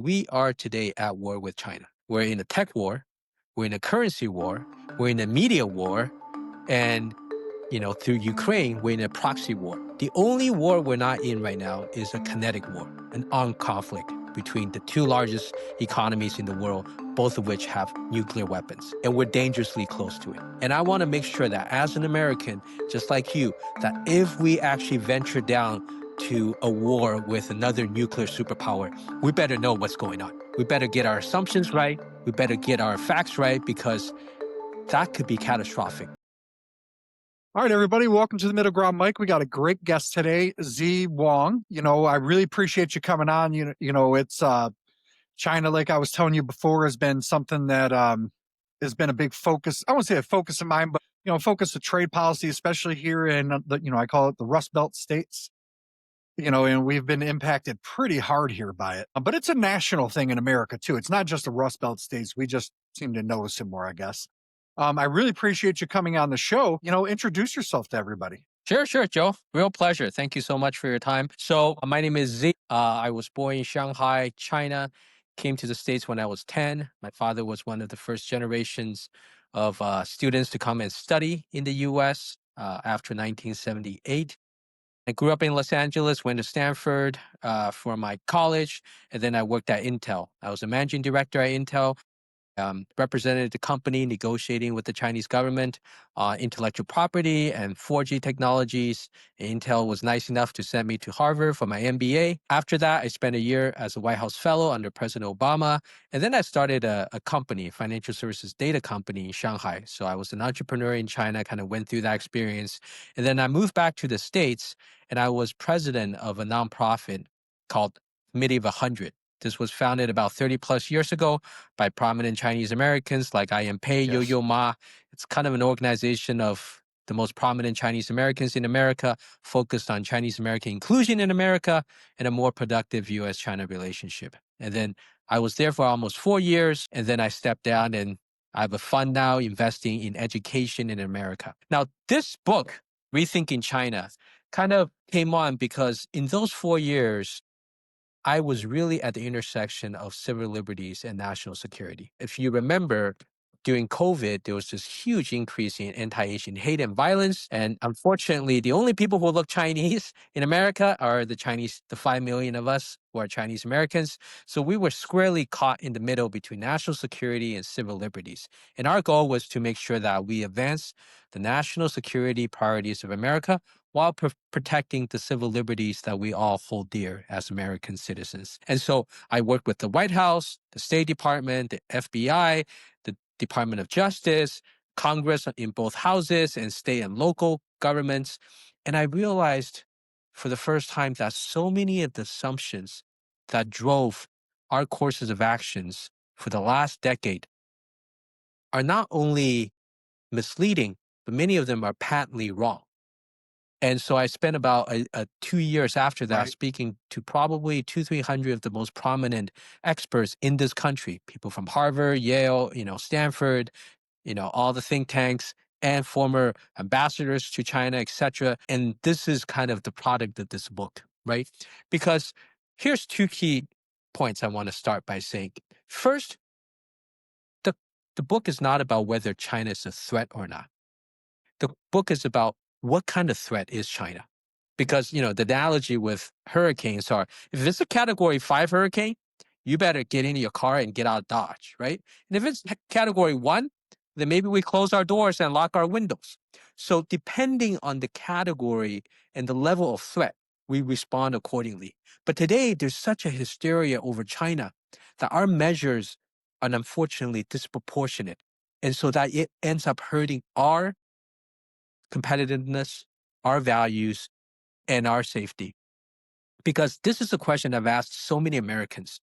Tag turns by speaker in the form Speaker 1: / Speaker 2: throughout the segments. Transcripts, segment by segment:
Speaker 1: We are today at war with China. We're in a tech war, we're in a currency war, we're in a media war, and through Ukraine, we're in a proxy war. The only war we're not in right now is a kinetic war, an armed conflict between the two largest economies in the world, both of which have nuclear weapons. And we're dangerously close to it. And I want to make sure that as an American, just like you, that if we actually venture down to a war with another nuclear superpower, we better know what's going on. We better get our assumptions right. We better get our facts right, because that could be catastrophic.
Speaker 2: All right, everybody, welcome to the Middle Ground, Mike. We got a great guest today, Huang. I really appreciate you coming on. It's China, like I was telling you before, has been something that has been a big focus. I won't say a focus of mine, but focus of trade policy, especially here in I call it the Rust Belt states. And we've been impacted pretty hard here by it. But it's a national thing in America too. It's not just the Rust Belt states. We just seem to notice it more, I guess. I really appreciate you coming on the show. Introduce yourself to everybody.
Speaker 1: Sure, Joe. Real pleasure. Thank you so much for your time. So, my name is Z. I was born in Shanghai, China. Came to the States when I was 10. My father was one of the first generations of students to come and study in the US after 1978. I grew up in Los Angeles, went to Stanford for my college, and then I worked at Intel. I was a managing director at Intel. Represented the company negotiating with the Chinese government on intellectual property and 4G technologies. Intel was nice enough to send me to Harvard for my MBA. After that, I spent a year as a White House fellow under President Obama. And then I started a company, a financial services data company in Shanghai. So I was an entrepreneur in China, kind of went through that experience. And then I moved back to the States, and I was president of a nonprofit called Committee of 100. This was founded about 30 plus years ago by prominent Chinese Americans like I.M. Pei,
Speaker 2: Yes.
Speaker 1: Yo-Yo Ma. It's kind of an organization of the most prominent Chinese Americans in America, focused on Chinese American inclusion in America and a more productive US-China relationship. And then I was there for almost 4 years, and then I stepped down, and I have a fund now investing in education in America. Now, this book, Rethinking China, kind of came on because in those 4 years, I was really at the intersection of civil liberties and national security. If you remember, during COVID, there was this huge increase in anti-Asian hate and violence. And unfortunately, the only people who look Chinese in America are the Chinese, the 5 million of us who are Chinese Americans. So we were squarely caught in the middle between national security and civil liberties. And our goal was to make sure that we advance the national security priorities of America while protecting the civil liberties that we all hold dear as American citizens. And so I worked with the White House, the State Department, the FBI, the Department of Justice, Congress in both houses, and state and local governments. And I realized for the first time that so many of the assumptions that drove our courses of actions for the last decade are not only misleading, but many of them are patently wrong. And so I spent about 2 years after that
Speaker 2: Right.
Speaker 1: speaking to probably 300 of the most prominent experts in this country, people from Harvard, Yale, Stanford, all the think tanks and former ambassadors to China, etc. And this is kind of the product of this book, right? Because here's 2 key points I want to start by saying. First, the, the book is not about whether China is a threat or not. The book is about what kind of threat is China. Because, the analogy with hurricanes are, if it's a category 5 hurricane, you better get into your car and get out of Dodge, right? And if it's category 1, then maybe we close our doors and lock our windows. So depending on the category and the level of threat, we respond accordingly. But today, there's such a hysteria over China that our measures are unfortunately disproportionate. And so that it ends up hurting our competitiveness, our values, and our safety. Because this is a question I've asked so many Americans.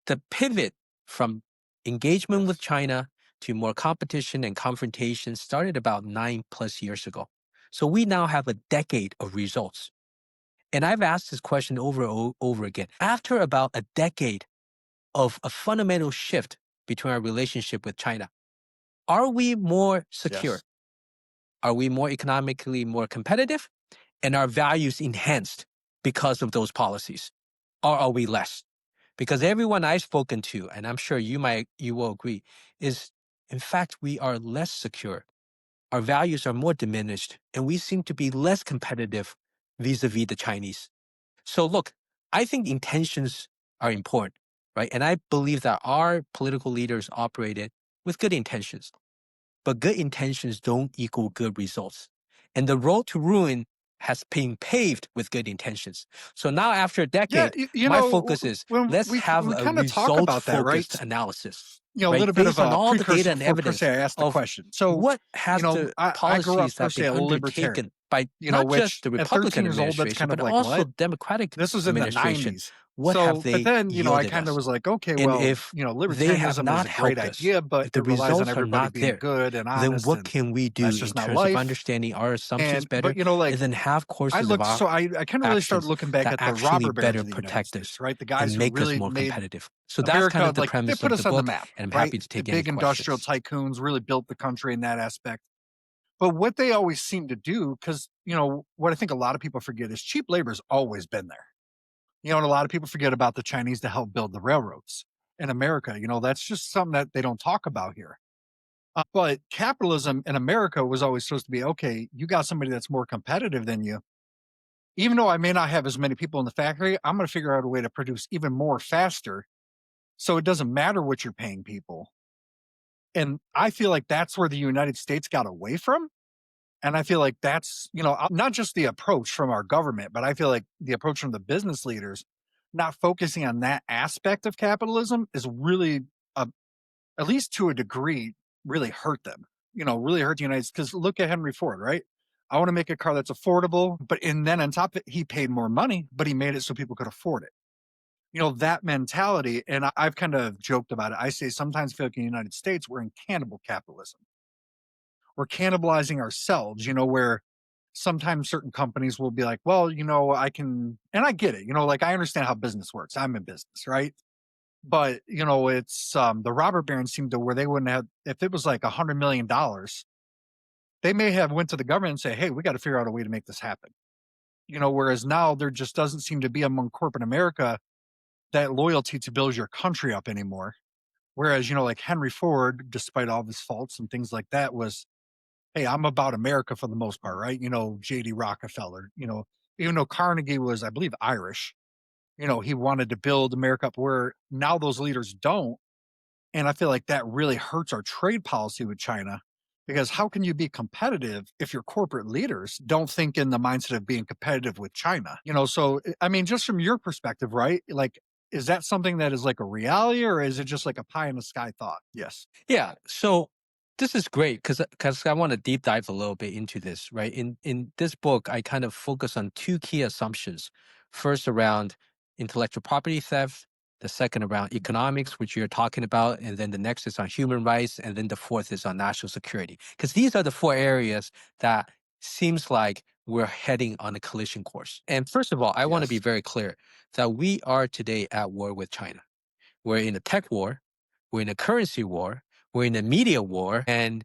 Speaker 1: The pivot from engagement with China to more competition and confrontation started about 9+ years ago. So we now have a decade of results. And I've asked this question over and over again. After about a decade of a fundamental shift between our relationship with China, are we more secure?
Speaker 2: Yes.
Speaker 1: Are we more economically more competitive? And our values enhanced because of those policies? Or are we less? because everyone I've spoken to, and I'm sure you will agree, is in fact we are less secure. Our values are more diminished, and we seem to be less competitive vis-a-vis the Chinese. So look, I think intentions are important, right? And I believe that our political leaders operated with good intentions, but good intentions don't equal good results. And the road to ruin has been paved with good intentions. So now, after a
Speaker 2: Yeah,
Speaker 1: decade, my focus is
Speaker 2: when
Speaker 1: let's have
Speaker 2: we
Speaker 1: a
Speaker 2: kind of talk
Speaker 1: result
Speaker 2: about that, right?
Speaker 1: focused analysis,
Speaker 2: A
Speaker 1: right?
Speaker 2: little bit of
Speaker 1: Based on
Speaker 2: a
Speaker 1: all the data
Speaker 2: precursor
Speaker 1: and
Speaker 2: before per
Speaker 1: evidence
Speaker 2: se I asked the
Speaker 1: of
Speaker 2: question. So,
Speaker 1: what has the
Speaker 2: I grew up
Speaker 1: policies that
Speaker 2: per
Speaker 1: have
Speaker 2: se
Speaker 1: been
Speaker 2: a libertarian,
Speaker 1: undertaken by not just
Speaker 2: which
Speaker 1: the
Speaker 2: at 13
Speaker 1: Republican
Speaker 2: years old, that's
Speaker 1: administration,
Speaker 2: kind of
Speaker 1: but
Speaker 2: like
Speaker 1: also
Speaker 2: what?
Speaker 1: Democratic
Speaker 2: This was in the
Speaker 1: administration.
Speaker 2: 90s.
Speaker 1: What have
Speaker 2: So, but
Speaker 1: they
Speaker 2: then, I
Speaker 1: yielded
Speaker 2: kind of
Speaker 1: us?
Speaker 2: was like, okay,
Speaker 1: And
Speaker 2: well,
Speaker 1: if they have
Speaker 2: libertarianism is
Speaker 1: not
Speaker 2: a great
Speaker 1: helped us,
Speaker 2: idea, but
Speaker 1: if the
Speaker 2: it relies on
Speaker 1: results are
Speaker 2: everybody
Speaker 1: not
Speaker 2: being
Speaker 1: there,
Speaker 2: good and
Speaker 1: then
Speaker 2: honest,
Speaker 1: what
Speaker 2: and
Speaker 1: can we do
Speaker 2: that's
Speaker 1: in
Speaker 2: just not
Speaker 1: terms of
Speaker 2: life.
Speaker 1: understanding our assumptions
Speaker 2: And,
Speaker 1: better, and
Speaker 2: like,
Speaker 1: then have courses of
Speaker 2: I kind of really started
Speaker 1: actions
Speaker 2: looking back
Speaker 1: that
Speaker 2: at the
Speaker 1: actually
Speaker 2: robber barons
Speaker 1: better
Speaker 2: of the United
Speaker 1: protect
Speaker 2: States,
Speaker 1: us
Speaker 2: right? The
Speaker 1: and
Speaker 2: guys who
Speaker 1: make us
Speaker 2: really
Speaker 1: more
Speaker 2: made
Speaker 1: competitive? So that's kind
Speaker 2: America,
Speaker 1: of the
Speaker 2: like, they
Speaker 1: premise
Speaker 2: put
Speaker 1: of the
Speaker 2: us on the
Speaker 1: book,
Speaker 2: map,
Speaker 1: and I'm
Speaker 2: right?
Speaker 1: happy to
Speaker 2: The
Speaker 1: take any
Speaker 2: big industrial
Speaker 1: questions.
Speaker 2: tycoons really built the country in that aspect. But what they always seem to do, because, what I think a lot of people forget is cheap labor's always been there. And a lot of people forget about the Chinese to help build the railroads in America. That's just something that they don't talk about here. But capitalism in America was always supposed to be okay, you got somebody that's more competitive than you. Even though I may not have as many people in the factory, I'm going to figure out a way to produce even more faster. So it doesn't matter what you're paying people. And I feel like that's where the United States got away from. And I feel like that's, not just the approach from our government, but I feel like the approach from the business leaders, not focusing on that aspect of capitalism is really, uh, at least to a degree, really hurt them, really hurt the United States. Because look at Henry Ford, right? I want to make a car that's affordable, but and then on top of it, he paid more money, but he made it so people could afford it. That mentality. And I've kind of joked about it. I say sometimes I feel like in the United States, we're in cannibal capitalism. We're cannibalizing ourselves, where sometimes certain companies will be like, well, I can, and I get it, like I understand how business works. I'm in business, right? But, it's the robber barons seem to where they wouldn't have, if it was like $100 million, they may have went to the government and say, hey, we got to figure out a way to make this happen. Whereas now there just doesn't seem to be among corporate America that loyalty to build your country up anymore. Whereas, like Henry Ford, despite all of his faults and things like that, was, hey, I'm about America for the most part, right? JD Rockefeller, even though Carnegie was, I believe, Irish, he wanted to build America up where now those leaders don't. And I feel like that really hurts our trade policy with China because how can you be competitive if your corporate leaders don't think in the mindset of being competitive with China? So I mean, just from your perspective, right? Like, is that something that is like a reality or is it just like a pie in the sky thought? Yes.
Speaker 1: Yeah. So this is great because I want to deep dive a little bit into this, right? In this book, I kind of focus on two key assumptions. First, around intellectual property theft. The second around economics, which you're talking about, and then the next is on human rights, and then the fourth is on national security. Because these are the four areas that seems like we're heading on a collision course. And first of all, I want to be
Speaker 2: Yes.
Speaker 1: very clear that we are today at war with China. We're in a tech war, we're in a currency war, we're in a media war, and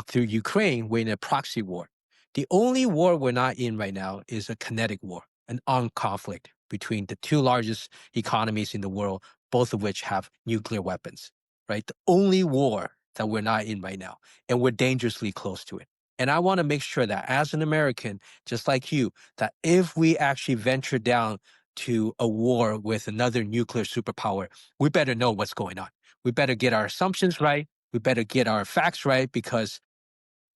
Speaker 1: through Ukraine, we're in a proxy war. The only war we're not in right now is a kinetic war, an armed conflict between the two largest economies in the world, both of which have nuclear weapons, right? The only war that we're not in right now, and we're dangerously close to it. And I want to make sure that as an American, just like you, that if we actually venture down to a war with another nuclear superpower, we better know what's going on. We better get our assumptions right. We better get our facts right because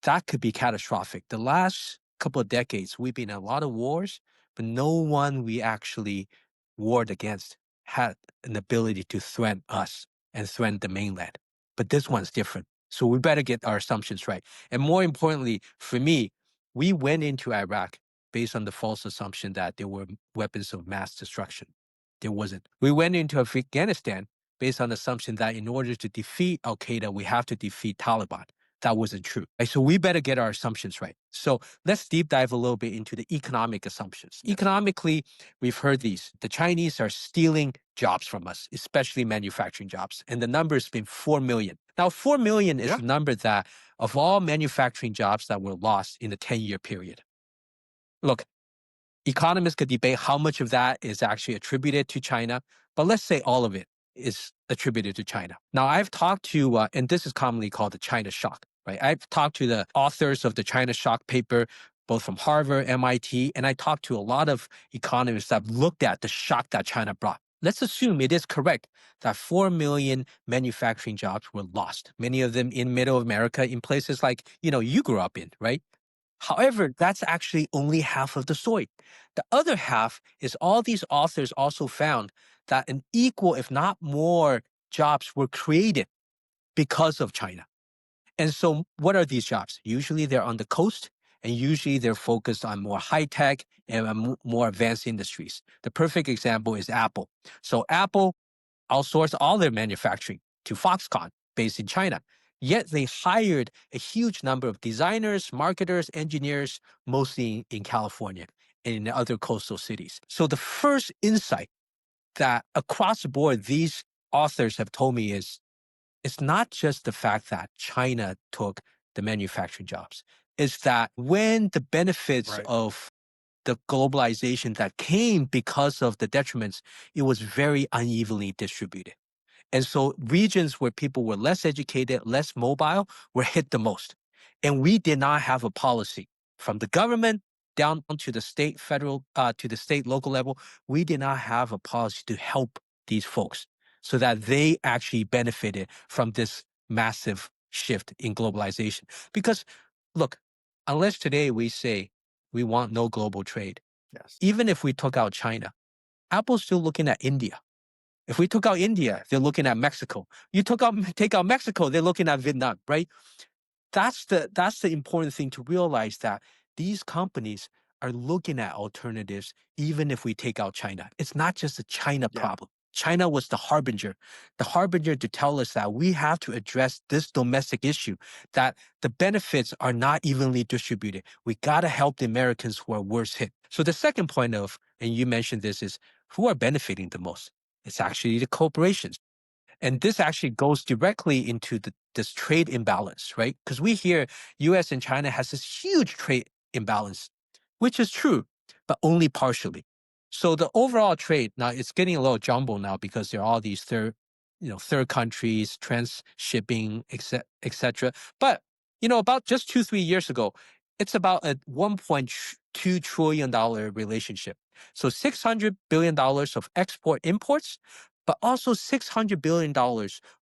Speaker 1: that could be catastrophic. The last couple of decades, we've been in a lot of wars, but no one we actually warred against had an ability to threaten us and threaten the mainland. But this one's different. So we better get our assumptions right. And more importantly, for me, we went into Iraq based on the false assumption that there were weapons of mass destruction. There wasn't. We went into Afghanistan based on the assumption that in order to defeat Al Qaeda, we have to defeat Taliban. That wasn't true. Right? So we better get our assumptions right. So let's deep dive a little bit into the economic assumptions.
Speaker 2: Yes.
Speaker 1: Economically, we've heard these. The Chinese are stealing jobs from us, especially manufacturing jobs. And the number has been 4 million. Now, 4 million is
Speaker 2: Yeah.
Speaker 1: the number that of all manufacturing jobs that were lost in a 10-year period. Look, economists could debate how much of that is actually attributed to China, but let's say all of it is attributed to China. Now, I've talked to, and this is commonly called the China shock, right? I've talked to the authors of the China shock paper, both from Harvard, MIT, and I talked to a lot of economists that looked at the shock that China brought. Let's assume it is correct that 4 million manufacturing jobs were lost, many of them in middle America, in places like, you grew up in, right? However, that's actually only half of the story. The other half is all these authors also found that an equal, if not more, jobs were created because of China. And so, what are these jobs? Usually they're on the coast, and usually they're focused on more high tech and more advanced industries. The perfect example is Apple. So, Apple outsourced all their manufacturing to Foxconn, based in China. Yet they hired a huge number of designers, marketers, engineers, mostly in California and in other coastal cities. So the first insight that across the board these authors have told me is it's not just the fact that China took the manufacturing jobs. It's that when the benefits
Speaker 2: Right.
Speaker 1: of the globalization that came because of the detriments, it was very unevenly distributed. And so regions where people were less educated, less mobile, were hit the most. And we did not have a policy from the government down to the state, federal, to the state, local level. We did not have a policy to help these folks so that they actually benefited from this massive shift in globalization. Because look, unless today we say we want no global trade,
Speaker 2: Yes.
Speaker 1: even if we took out China, Apple's still looking at India. If we took out India, they're looking at Mexico. You take out Mexico, they're looking at Vietnam, right? That's the important thing to realize that these companies are looking at alternatives even if we take out China. It's not just a China
Speaker 2: Yeah.
Speaker 1: problem. China was the harbinger to tell us that we have to address this domestic issue, that the benefits are not evenly distributed. We got to help the Americans who are worst hit. So the second point of, and you mentioned this, is who are benefiting the most? It's actually the corporations. And this actually goes directly into this trade imbalance, right? Because we hear US and China has this huge trade imbalance, which is true, but only partially. So the overall trade now it's getting a little jumbled now because there are all these third countries, transshipping, etc. But about just 2-3 years ago, it's about a $1.2 trillion relationship. So $600 billion of export imports, but also $600 billion,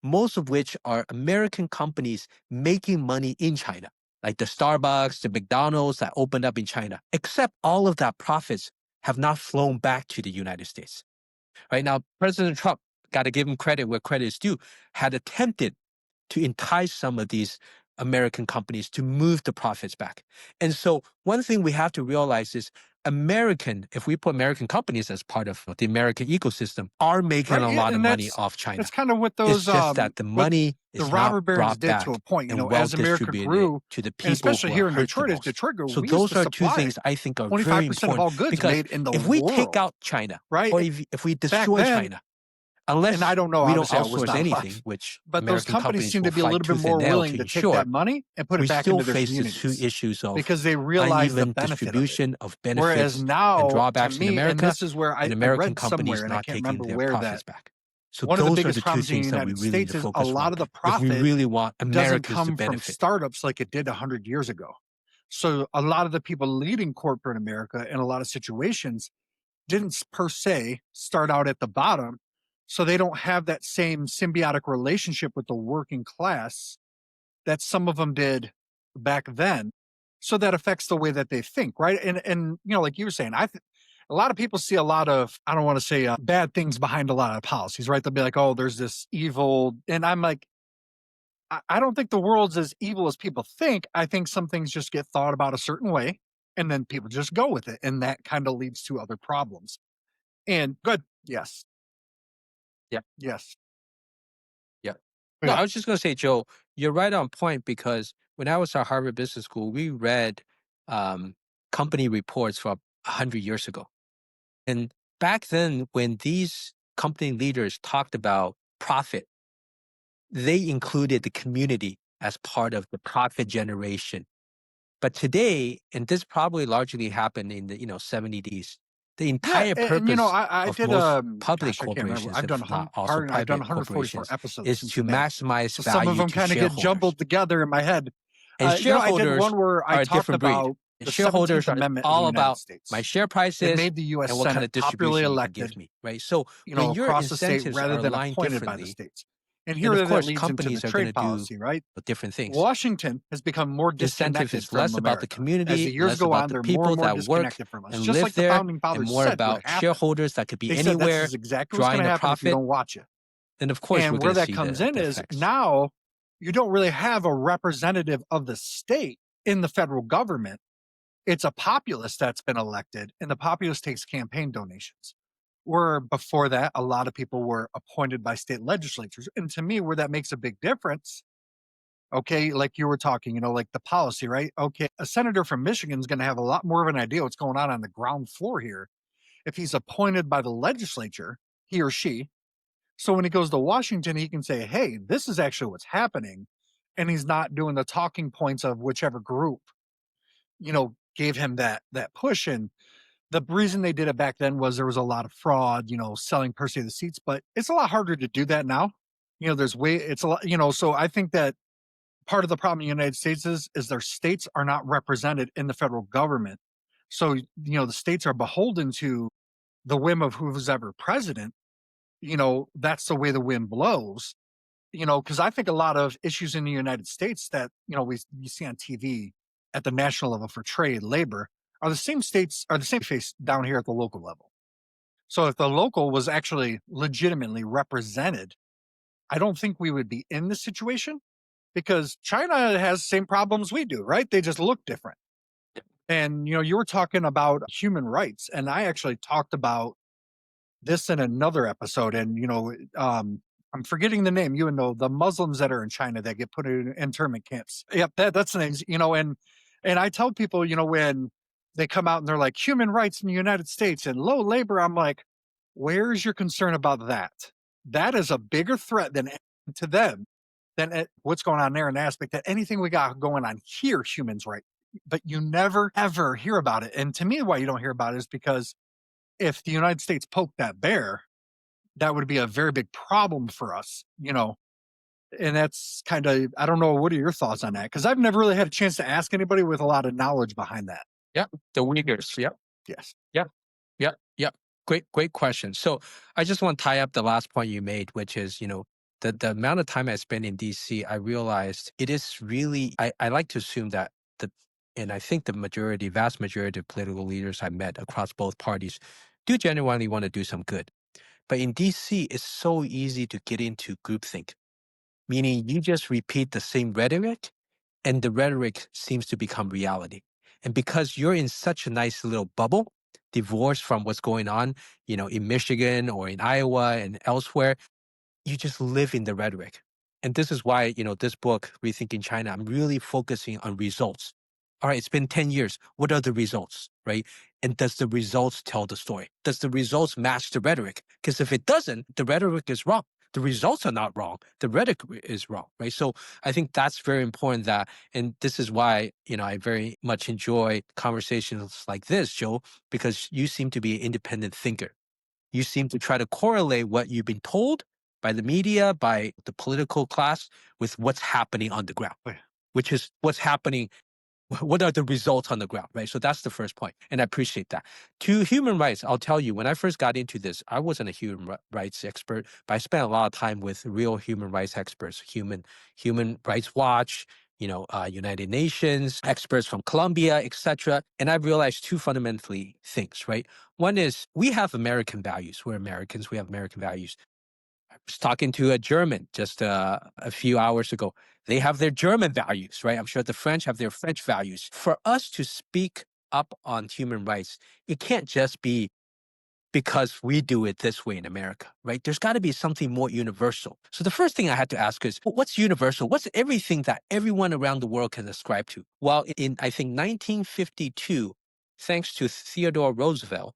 Speaker 1: most of which are American companies making money in China, like the Starbucks, the McDonald's that opened up in China. Except all of that profits have not flown back to the United States. Right now, President Trump, got to give him credit where credit is due, had attempted to entice some of these American companies to move the profits back. And so one thing we have to realize is if we put American companies as part of the American ecosystem, are making
Speaker 2: Right.
Speaker 1: a
Speaker 2: Yeah,
Speaker 1: lot of
Speaker 2: and
Speaker 1: money
Speaker 2: that's
Speaker 1: off China.
Speaker 2: kind of what
Speaker 1: It's
Speaker 2: those
Speaker 1: just that the
Speaker 2: what
Speaker 1: money
Speaker 2: the
Speaker 1: is not
Speaker 2: robber barons
Speaker 1: brought
Speaker 2: did to a
Speaker 1: back
Speaker 2: point.
Speaker 1: and well
Speaker 2: As America
Speaker 1: distributed
Speaker 2: grew,
Speaker 1: to the
Speaker 2: and
Speaker 1: people
Speaker 2: especially
Speaker 1: who are
Speaker 2: here in
Speaker 1: hurt the
Speaker 2: Detroit, as
Speaker 1: most.
Speaker 2: Detroit grew,
Speaker 1: So
Speaker 2: we used
Speaker 1: those
Speaker 2: to
Speaker 1: are two
Speaker 2: supply
Speaker 1: things I think are very
Speaker 2: 25% of
Speaker 1: important
Speaker 2: all goods
Speaker 1: because
Speaker 2: made in the
Speaker 1: if we take
Speaker 2: world.
Speaker 1: out China or
Speaker 2: Right.
Speaker 1: if we
Speaker 2: Back
Speaker 1: destroy
Speaker 2: then,
Speaker 1: China,
Speaker 2: and I
Speaker 1: unless
Speaker 2: don't know,
Speaker 1: we don't
Speaker 2: obviously I was
Speaker 1: outsource
Speaker 2: not alive,
Speaker 1: anything, which
Speaker 2: but those
Speaker 1: American
Speaker 2: companies
Speaker 1: companies
Speaker 2: seem
Speaker 1: will
Speaker 2: to be a
Speaker 1: fight
Speaker 2: little bit
Speaker 1: tooth and
Speaker 2: more
Speaker 1: nail
Speaker 2: willing
Speaker 1: to
Speaker 2: to take that
Speaker 1: ensure,
Speaker 2: money and put it
Speaker 1: we
Speaker 2: back
Speaker 1: still
Speaker 2: into their
Speaker 1: face the two
Speaker 2: communities
Speaker 1: issues of
Speaker 2: because they realize the
Speaker 1: uneven
Speaker 2: benefit of it.
Speaker 1: distribution of
Speaker 2: Whereas
Speaker 1: benefits and
Speaker 2: now, to
Speaker 1: drawbacks in
Speaker 2: me, and
Speaker 1: America
Speaker 2: this is where
Speaker 1: and
Speaker 2: I
Speaker 1: American
Speaker 2: read somewhere,
Speaker 1: companies
Speaker 2: and I
Speaker 1: not
Speaker 2: can't
Speaker 1: taking
Speaker 2: remember
Speaker 1: their
Speaker 2: where, that
Speaker 1: profits back. So
Speaker 2: one of the
Speaker 1: those are the
Speaker 2: biggest
Speaker 1: two
Speaker 2: problems in the
Speaker 1: things that we
Speaker 2: United
Speaker 1: really need
Speaker 2: States
Speaker 1: to
Speaker 2: is a
Speaker 1: focus
Speaker 2: lot
Speaker 1: on
Speaker 2: of the
Speaker 1: if we
Speaker 2: profit
Speaker 1: really want
Speaker 2: doesn't
Speaker 1: Americans to
Speaker 2: come from
Speaker 1: benefit.
Speaker 2: startups like it did 100 years ago. So a lot of the people leading corporate America in a lot of situations didn't per se start out at the bottom. So they don't have that same symbiotic relationship with the working class that some of them did back then. So that affects the way that they think, right? And like you were saying, a lot of people see a lot of, I don't want to say bad things behind a lot of policies, right? They'll be like, oh, there's this evil, and I'm like, I don't think the world's as evil as people think. I think some things just get thought about a certain way, and then people just go with it, and that kind of leads to other problems. And good, yes,
Speaker 1: Yeah.
Speaker 2: yes,
Speaker 1: Yeah. No,
Speaker 2: yeah,
Speaker 1: I was just going to say, Joe, you're right on point because when I was at Harvard Business School, we read um, company reports from 100 years ago. And back then, when these company leaders talked about profit, they included the community as part of the profit generation. But today, and this probably largely happened in the 70s, the
Speaker 2: Yeah,
Speaker 1: entire
Speaker 2: and
Speaker 1: purpose
Speaker 2: I
Speaker 1: of
Speaker 2: did,
Speaker 1: most public
Speaker 2: gosh, I can't remember.
Speaker 1: corporations, if not also
Speaker 2: I've done
Speaker 1: private
Speaker 2: 144
Speaker 1: corporations,
Speaker 2: episodes
Speaker 1: is
Speaker 2: since
Speaker 1: to
Speaker 2: May.
Speaker 1: maximize
Speaker 2: So some of
Speaker 1: value
Speaker 2: them
Speaker 1: to
Speaker 2: kind of get
Speaker 1: shareholders.
Speaker 2: jumbled together in my head.
Speaker 1: And
Speaker 2: I did
Speaker 1: shareholders
Speaker 2: one where I
Speaker 1: are a
Speaker 2: talked
Speaker 1: different breed.
Speaker 2: about
Speaker 1: And
Speaker 2: the
Speaker 1: shareholders
Speaker 2: 17th
Speaker 1: are
Speaker 2: Amendment of the
Speaker 1: all
Speaker 2: United
Speaker 1: about my
Speaker 2: States.
Speaker 1: share
Speaker 2: It
Speaker 1: prices
Speaker 2: made the US
Speaker 1: and what kind
Speaker 2: Senate
Speaker 1: of
Speaker 2: popularly
Speaker 1: distribution you can give
Speaker 2: elected,
Speaker 1: me, right? So when your
Speaker 2: across the state
Speaker 1: incentives
Speaker 2: rather
Speaker 1: are
Speaker 2: than
Speaker 1: aligned
Speaker 2: appointed by the
Speaker 1: differently,
Speaker 2: states. And
Speaker 1: then
Speaker 2: here
Speaker 1: of
Speaker 2: that
Speaker 1: course
Speaker 2: leads into the
Speaker 1: companies are going to
Speaker 2: trade
Speaker 1: do
Speaker 2: policy, right?
Speaker 1: different things.
Speaker 2: Washington has become more
Speaker 1: Incentive
Speaker 2: disconnected
Speaker 1: is
Speaker 2: from
Speaker 1: less about the
Speaker 2: America. As the
Speaker 1: community,
Speaker 2: years
Speaker 1: less
Speaker 2: go
Speaker 1: about
Speaker 2: on,
Speaker 1: the
Speaker 2: they're more
Speaker 1: people
Speaker 2: and more
Speaker 1: that work
Speaker 2: disconnected from us,
Speaker 1: and
Speaker 2: just
Speaker 1: live
Speaker 2: like the
Speaker 1: there,
Speaker 2: founding
Speaker 1: and
Speaker 2: fathers
Speaker 1: more
Speaker 2: said would
Speaker 1: about
Speaker 2: happen.
Speaker 1: shareholders that could be
Speaker 2: They said this
Speaker 1: anywhere
Speaker 2: is exactly what's going
Speaker 1: drawing
Speaker 2: to
Speaker 1: a
Speaker 2: happen if you
Speaker 1: profit.
Speaker 2: don't watch it.
Speaker 1: Then of course we're
Speaker 2: And
Speaker 1: going
Speaker 2: where
Speaker 1: to
Speaker 2: that
Speaker 1: see
Speaker 2: comes in
Speaker 1: the
Speaker 2: is
Speaker 1: effects.
Speaker 2: now you don't really have a representative of the state in the federal government. It's a populace that's been elected, and the populace takes campaign donations. Where before that, a lot of people were appointed by state legislatures. And to me, where that makes a big difference, okay, like you were talking, like the policy, right? Okay, a senator from Michigan is going to have a lot more of an idea what's going on the ground floor here if he's appointed by the legislature, he or she. So when he goes to Washington, he can say, hey, this is actually what's happening. And he's not doing the talking points of whichever group, gave him that push. And the reason they did it back then was there was a lot of fraud, selling per se the seats, but it's a lot harder to do that now. It's a lot, so I think that part of the problem in the United States is their states are not represented in the federal government. So, the states are beholden to the whim of who's ever president. That's the way the wind blows. Because I think a lot of issues in the United States that, we see on TV at the national level for trade, labor, are the same face down here at the local level. So if the local was actually legitimately represented, I don't think we would be in this situation because China has the same problems we do, right? They just look different. And you were talking about human rights, and I actually talked about this in another episode. And I'm forgetting the name. The Muslims that are in China that get put in internment camps. Yep, that's the names. And I tell people, when they come out and they're like human rights in the United States and low labor, I'm like, where's your concern about that? That is a bigger threat to them than what's going on there in the aspect that anything we got going on here, humans right. But you never ever hear about it. And to me, why you don't hear about it is because if the United States poked that bear, that would be a very big problem for us. And that's kind of, I don't know, what are your thoughts on that? Because I've never really had a chance to ask anybody with a lot of knowledge behind that.
Speaker 1: Yeah, the Uyghurs. Yeah.
Speaker 2: Yes.
Speaker 1: Yeah. Yeah. Yeah. Great question. So I just want to tie up the last point you made, which is, the amount of time I spent in DC, I realized it is really, I like to assume that and I think the vast majority of political leaders I met across both parties do genuinely want to do some good. But in DC, it's so easy to get into groupthink, meaning you just repeat the same rhetoric and the rhetoric seems to become reality. And because you're in such a nice little bubble, divorced from what's going on, in Michigan or in Iowa and elsewhere, you just live in the rhetoric. And this is why, this book, Rethinking China, I'm really focusing on results. All right, it's been 10 years. What are the results, right? And does the results tell the story? Does the results match the rhetoric? Because if it doesn't, the rhetoric is wrong. The results are not wrong. The rhetoric is wrong, right? So I think that's very important and this is why, I very much enjoy conversations like this, Joe, because you seem to be an independent thinker. You seem to try to correlate what you've been told by the media, by the political class, with what's happening on the ground,
Speaker 2: Yeah.
Speaker 1: which is what's happening. What are the results on the ground, right? So that's the first point, and I appreciate that. To human rights, I'll tell you, when I first got into this, I wasn't a human rights expert, but I spent a lot of time with real human rights experts, Human Rights Watch, United Nations, experts from Colombia, etc. And I've realized two fundamentally things, right? One is we have American values. We're Americans. We have American values. I was talking to a German just a few hours ago. They have their German values, right? I'm sure the French have their French values. For us to speak up on human rights, it can't just be because we do it this way in America, right? There's got to be something more universal. So the first thing I had to ask is, what's universal? What's everything that everyone around the world can ascribe to? Well, in, I think, 1952, thanks to Theodore Roosevelt,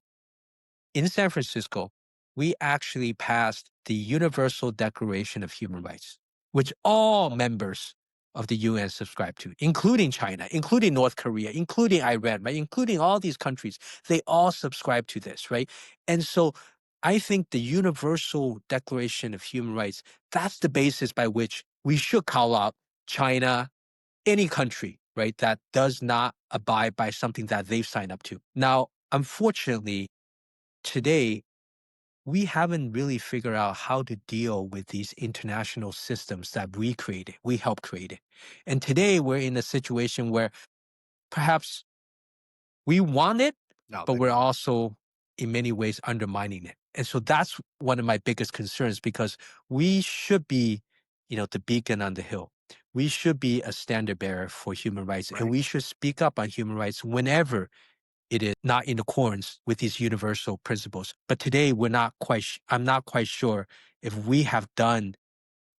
Speaker 1: in San Francisco, we actually passed the Universal Declaration of Human Rights, which all members of the UN subscribe to, including China, including North Korea, including Iran, right? Including all these countries. They all subscribe to this, right? And so I think the Universal Declaration of Human Rights, that's the basis by which we should call out China, any country, right, that does not abide by something that they've signed up to. Now, unfortunately, today, we haven't really figured out how to deal with these international systems that we created, we helped create it. And today we're in a situation where perhaps we want it,
Speaker 2: No,
Speaker 1: but
Speaker 2: they
Speaker 1: we're
Speaker 2: don't.
Speaker 1: also in many ways undermining it. And so that's one of my biggest concerns because we should be, the beacon on the hill. We should be a standard bearer for human rights, and
Speaker 2: Right.
Speaker 1: we should speak up on human rights whenever it is not in accordance with these universal principles. But today, I'm not quite sure if we have done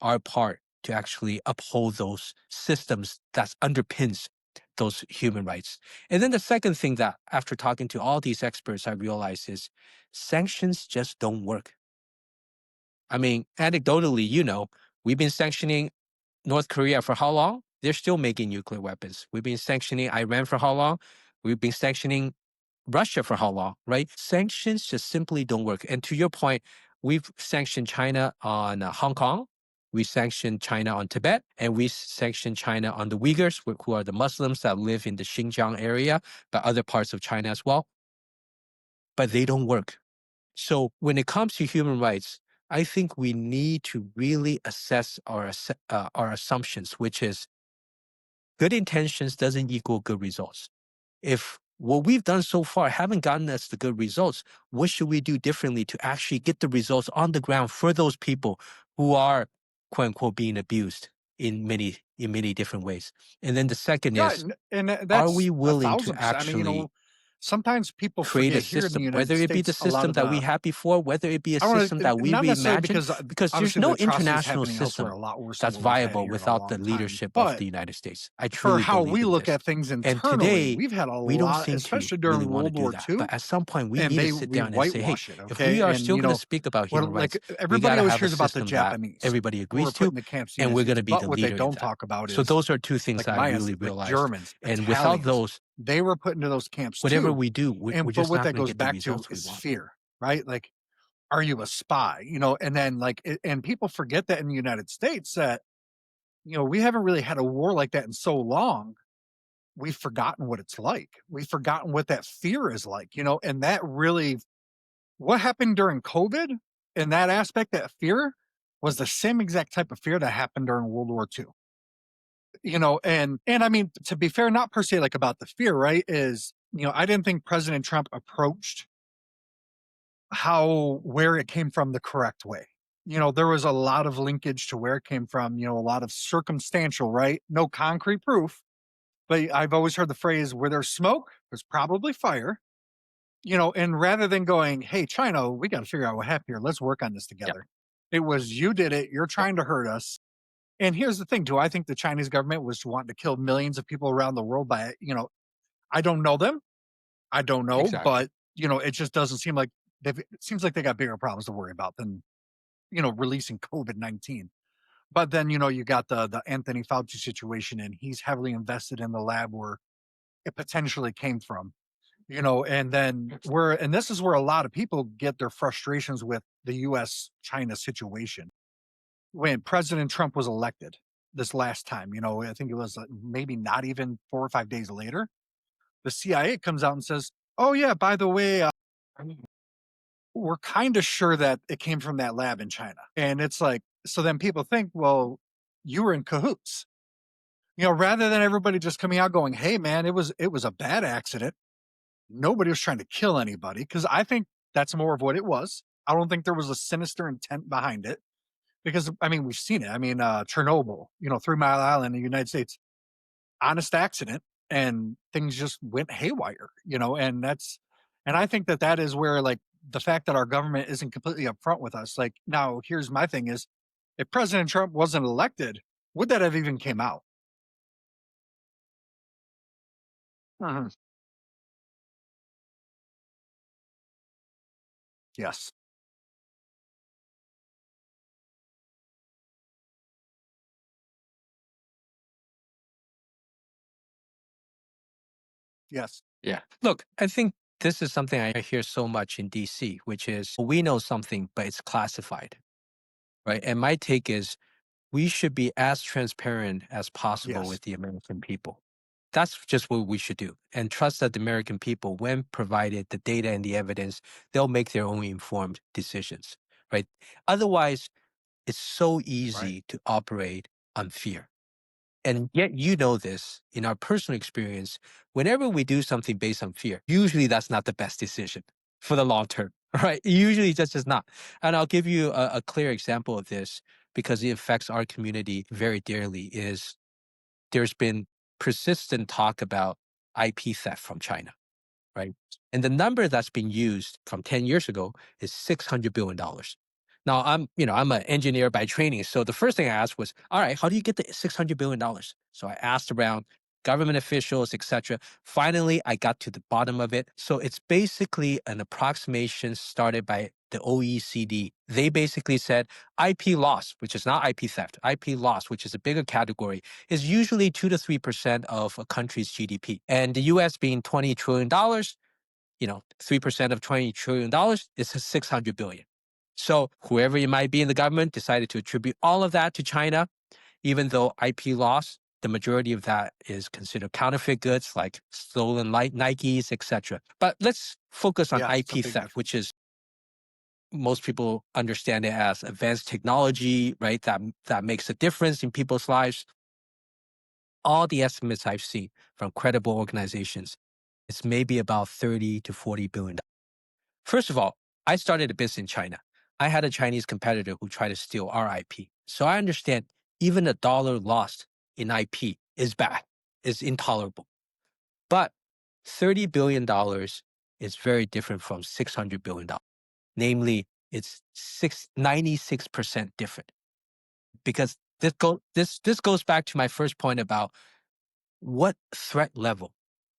Speaker 1: our part to actually uphold those systems that underpins those human rights. And then the second thing that after talking to all these experts, I realized is sanctions just don't work. I mean, anecdotally, we've been sanctioning North Korea for how long? They're still making nuclear weapons. We've been sanctioning Iran for how long? We've been sanctioning Russia for how long, right? Sanctions just simply don't work. And to your point, we've sanctioned China on Hong Kong. We sanctioned China on Tibet, and we sanctioned China on the Uyghurs, who are the Muslims that live in the Xinjiang area, but other parts of China as well. But they don't work. So when it comes to human rights, I think we need to really assess our assumptions, which is good intentions doesn't equal good results. If what we've done so far haven't gotten us the good results, what should we do differently to actually get the results on the ground for those people who are quote unquote being abused in many different ways? And then the second
Speaker 2: Yeah,
Speaker 1: is, are
Speaker 2: that's
Speaker 1: we
Speaker 2: a
Speaker 1: willing to
Speaker 2: thousand percent. I mean,
Speaker 1: actually
Speaker 2: sometimes people
Speaker 1: create a
Speaker 2: forget here in the
Speaker 1: system,
Speaker 2: United
Speaker 1: whether it be the
Speaker 2: States, a lot
Speaker 1: system
Speaker 2: of
Speaker 1: that we
Speaker 2: the
Speaker 1: had before, whether it be a
Speaker 2: I don't
Speaker 1: system
Speaker 2: want
Speaker 1: that
Speaker 2: to,
Speaker 1: we
Speaker 2: not necessarily
Speaker 1: reimagine,
Speaker 2: because
Speaker 1: because there's
Speaker 2: obviously the
Speaker 1: no
Speaker 2: atrocities
Speaker 1: international
Speaker 2: happening elsewhere are
Speaker 1: system
Speaker 2: a lot worse than
Speaker 1: that's
Speaker 2: what we've had
Speaker 1: viable
Speaker 2: here in a
Speaker 1: without the
Speaker 2: long time.
Speaker 1: leadership of
Speaker 2: But
Speaker 1: the United States. I
Speaker 2: for
Speaker 1: truly
Speaker 2: how
Speaker 1: believe
Speaker 2: we
Speaker 1: in
Speaker 2: look
Speaker 1: this.
Speaker 2: at things
Speaker 1: And
Speaker 2: internally,
Speaker 1: today,
Speaker 2: we've had a
Speaker 1: we don't
Speaker 2: lot,
Speaker 1: seem to
Speaker 2: especially
Speaker 1: really
Speaker 2: during
Speaker 1: want to
Speaker 2: World
Speaker 1: do
Speaker 2: War
Speaker 1: that.
Speaker 2: II,
Speaker 1: But at some point, we
Speaker 2: and
Speaker 1: need to sit
Speaker 2: we
Speaker 1: down and say, hey,
Speaker 2: whitewash it.
Speaker 1: if we
Speaker 2: Okay,
Speaker 1: are
Speaker 2: and
Speaker 1: still going to speak about
Speaker 2: what
Speaker 1: human rights,
Speaker 2: like
Speaker 1: we got
Speaker 2: everybody
Speaker 1: to
Speaker 2: always
Speaker 1: have a
Speaker 2: hears about the
Speaker 1: system that
Speaker 2: Japanese
Speaker 1: everybody
Speaker 2: who were
Speaker 1: agrees
Speaker 2: put
Speaker 1: to,
Speaker 2: in the camps in the
Speaker 1: and
Speaker 2: United
Speaker 1: we're going
Speaker 2: States,
Speaker 1: to be
Speaker 2: but
Speaker 1: the
Speaker 2: what they
Speaker 1: leader in
Speaker 2: don't
Speaker 1: that.
Speaker 2: talk about
Speaker 1: So
Speaker 2: is
Speaker 1: those are two things
Speaker 2: like
Speaker 1: that I
Speaker 2: my
Speaker 1: really
Speaker 2: ancestors, like
Speaker 1: realized.
Speaker 2: Germans,
Speaker 1: And without
Speaker 2: Italians,
Speaker 1: those,
Speaker 2: they were put into those camps
Speaker 1: whatever
Speaker 2: too.
Speaker 1: we do, we're
Speaker 2: But
Speaker 1: just
Speaker 2: what
Speaker 1: not
Speaker 2: that
Speaker 1: going to
Speaker 2: goes
Speaker 1: get the
Speaker 2: back to
Speaker 1: results we
Speaker 2: is
Speaker 1: want.
Speaker 2: fear, right? Like, are you a spy? And then and people forget that in the United States that, we haven't really had a war like that in so long. We've forgotten what it's like. We've forgotten what that fear is like, and that really, what happened during COVID in that aspect, that fear was the same exact type of fear that happened during World War II. And I mean, to be fair, not per se like about the fear, right? Is, I didn't think President Trump approached where it came from the correct way. There was a lot of linkage to where it came from, a lot of circumstantial, right? No concrete proof. But I've always heard the phrase where there's smoke, there's probably fire. And rather than going, hey, China, we got to figure out what happened here. Let's work on this
Speaker 1: Yep.
Speaker 2: together. It was you did it. You're
Speaker 1: Yep.
Speaker 2: trying to hurt us. And here's the thing. Do I think the Chinese government was wanting to kill millions of people around the world I don't know them. I don't know,
Speaker 1: Exactly.
Speaker 2: but it just doesn't seem like it seems like they got bigger problems to worry about than, releasing COVID-19. But then, you got the Anthony Fauci situation, and he's heavily invested in the lab where it potentially came from. And then and this is where a lot of people get their frustrations with the US China situation. When President Trump was elected this last time, I think it was maybe not even 4 or 5 days later, the CIA comes out and says, oh, yeah, by the way, we're kind of sure that it came from that lab in China. And it's like, so then people think, well, you were in cahoots, rather than everybody just coming out going, hey, man, it was a bad accident. Nobody was trying to kill anybody, because I think that's more of what it was. I don't think there was a sinister intent behind it, because I mean, we've seen it. I mean, Chernobyl, 3 Mile Island in the United States, honest accident, and things just went haywire, and I think that is where, like, the fact that our government isn't completely upfront with us. Like, now, here's my thing is, if President Trump wasn't elected, would that have even came out? Mhm. Yes. Yes.
Speaker 1: Yeah. Look, I think this is something I hear so much in DC, which is we know something, but it's classified, right? And my take is we should be as transparent as possible
Speaker 2: Yes.
Speaker 1: with the American people. That's just what we should do. And trust that the American people, when provided the data and the evidence, they'll make their own informed decisions, right? Otherwise, it's so
Speaker 2: Right.
Speaker 1: easy to operate on fear. And yet, you know this in our personal experience, whenever we do something based on fear, usually that's not the best decision for the long term, right? Usually that's just not. And I'll give you a clear example of this because it affects our community very dearly is there's been persistent talk about IP theft from China, right? And the number that's been used from 10 years ago is $600 billion. Now I'm an engineer by training. So the first thing I asked was, all right, how do you get the $600 billion? So I asked around government officials, etc. Finally, I got to the bottom of it. So it's basically an approximation started by the OECD. They basically said IP loss, which is not IP theft, IP loss, which is a bigger category, is usually 2 to 3% of a country's GDP. And the US being $20 trillion, 3% of $20 trillion is 600 billion. So whoever it might be in the government decided to attribute all of that to China, even though IP loss, the majority of that is considered counterfeit goods like stolen Nikes, etc. But let's focus on
Speaker 2: Yeah. It's a
Speaker 1: IP
Speaker 2: big
Speaker 1: theft, which
Speaker 2: difference.
Speaker 1: is most people understand it as advanced technology, right? That makes a difference in people's lives. All the estimates I've seen from credible organizations, it's maybe about 30 to 40 billion. First of all, I started a business in China. I had a Chinese competitor who tried to steal our IP. So I understand even a dollar lost in IP is bad, is intolerable. But $30 billion is very different from $600 billion. Namely, it's 96% different. Because this goes back to my first point about what threat level,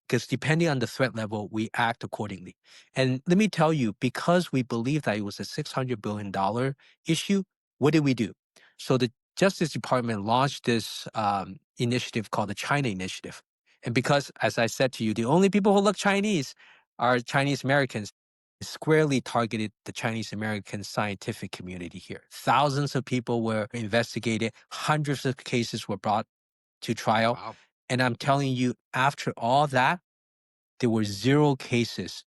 Speaker 1: because depending on the threat level, we act accordingly. And let me tell you, because we believe that it was a $600 billion issue, what did we do? So the Justice Department launched this initiative called the China Initiative. And because, as I said to you, the only people who look Chinese are Chinese Americans, it squarely targeted the Chinese American scientific community here. Thousands of people were investigated, hundreds of cases were brought to trial.
Speaker 2: Wow.
Speaker 1: And I'm telling you, after all that, there were zero cases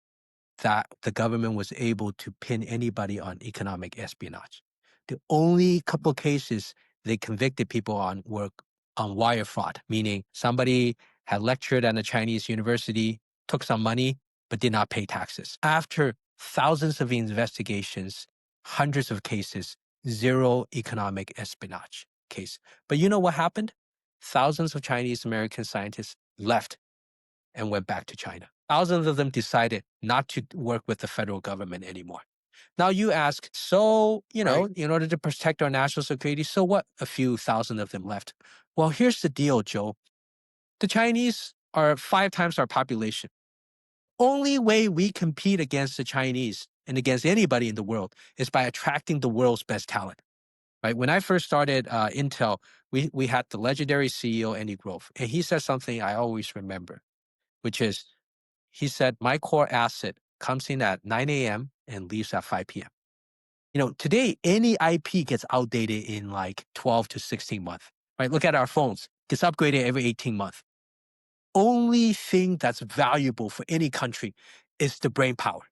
Speaker 1: that the government was able to pin anybody on economic espionage. The only couple cases they convicted people on were on wire fraud, meaning somebody had lectured at a Chinese university, took some money, but did not pay taxes. After thousands of investigations, hundreds of cases, zero economic espionage case. But you know what happened? Thousands of Chinese American scientists left and went back to China. Thousands of them decided not to work with the federal government anymore. Now you ask, so,
Speaker 2: Right.
Speaker 1: in order to protect our national security, so what? A few thousand of them left. Well, here's the deal, Joe. The Chinese are 5 times our population. Only way we compete against the Chinese and against anybody in the world is by attracting the world's best talent. Right? When I first started Intel, we had the legendary CEO Andy Grove, and he said something I always remember, which is he said, my core asset comes in at 9 a.m. and leaves at 5 p.m. Today, any IP gets outdated in like 12 to 16 months, right? Look at our phones, gets upgraded every 18 months. Only thing that's valuable for any country is the brain power.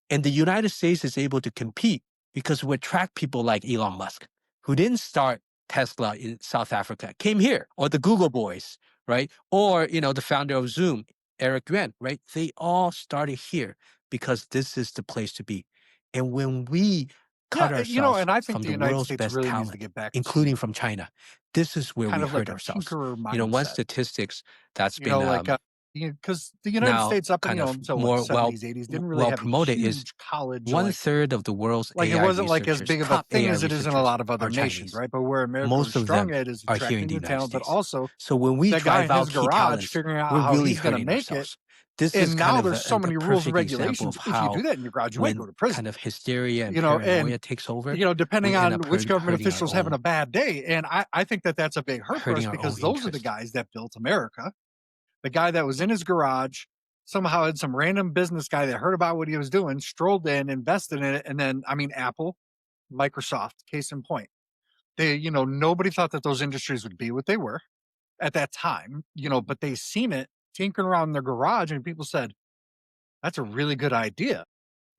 Speaker 1: And the United States is able to compete because we attract people like Elon Musk, who didn't start Tesla in South Africa, came here, or the Google boys, right? Or, the founder of Zoom, Eric Yuan, right? They all started here because this is the place to be. And when we
Speaker 2: Yeah.
Speaker 1: cut ourselves
Speaker 2: And I think
Speaker 1: from
Speaker 2: the
Speaker 1: the
Speaker 2: United
Speaker 1: world's
Speaker 2: States
Speaker 1: best
Speaker 2: really needs to
Speaker 1: talent,
Speaker 2: get back
Speaker 1: including
Speaker 2: to
Speaker 1: from China, this is where
Speaker 2: kind
Speaker 1: we
Speaker 2: of like
Speaker 1: hurt
Speaker 2: a
Speaker 1: ourselves.
Speaker 2: tinkerer
Speaker 1: One
Speaker 2: mindset.
Speaker 1: statistics that's been
Speaker 2: Because the United
Speaker 1: now
Speaker 2: States up in,
Speaker 1: kind of
Speaker 2: until what,
Speaker 1: more
Speaker 2: '70s, '80s didn't really
Speaker 1: well
Speaker 2: have a
Speaker 1: promoted is
Speaker 2: huge college
Speaker 1: one third of the world's
Speaker 2: it
Speaker 1: AI
Speaker 2: wasn't like as
Speaker 1: researchers,
Speaker 2: big of a
Speaker 1: top
Speaker 2: thing
Speaker 1: AI
Speaker 2: as it is in a
Speaker 1: researchers,
Speaker 2: lot of other
Speaker 1: are
Speaker 2: nations,
Speaker 1: Chinese.
Speaker 2: right? But where America was
Speaker 1: Most of
Speaker 2: strong
Speaker 1: them
Speaker 2: at is
Speaker 1: are here in
Speaker 2: attracting
Speaker 1: the
Speaker 2: the
Speaker 1: United
Speaker 2: talent, but
Speaker 1: States.
Speaker 2: also
Speaker 1: So when we
Speaker 2: that guy
Speaker 1: drive
Speaker 2: in his
Speaker 1: out key
Speaker 2: garage
Speaker 1: talents,
Speaker 2: figuring out
Speaker 1: we're
Speaker 2: how
Speaker 1: really
Speaker 2: he's going to
Speaker 1: hurting
Speaker 2: make it.
Speaker 1: ourselves. This is
Speaker 2: And
Speaker 1: kind
Speaker 2: now
Speaker 1: of
Speaker 2: there's so
Speaker 1: a
Speaker 2: many rules and
Speaker 1: perfect example
Speaker 2: regulations.
Speaker 1: of
Speaker 2: If you
Speaker 1: how
Speaker 2: do that in your garage, you might go
Speaker 1: when
Speaker 2: to prison.
Speaker 1: kind of hysteria and
Speaker 2: And
Speaker 1: paranoia takes over,
Speaker 2: depending
Speaker 1: we end up
Speaker 2: on which government
Speaker 1: hurting our
Speaker 2: official's having a bad day. And I think that that's a big hurt for us
Speaker 1: hurting our own
Speaker 2: because those are the
Speaker 1: interest.
Speaker 2: guys that built America. The guy that was in his garage somehow had some random business guy that heard about what he was doing, strolled in, invested in it, and then I mean Apple, Microsoft, case in point. They, nobody thought that those industries would be what they were at that time, but they seen it tinkering around in their garage and people said, that's a really good idea.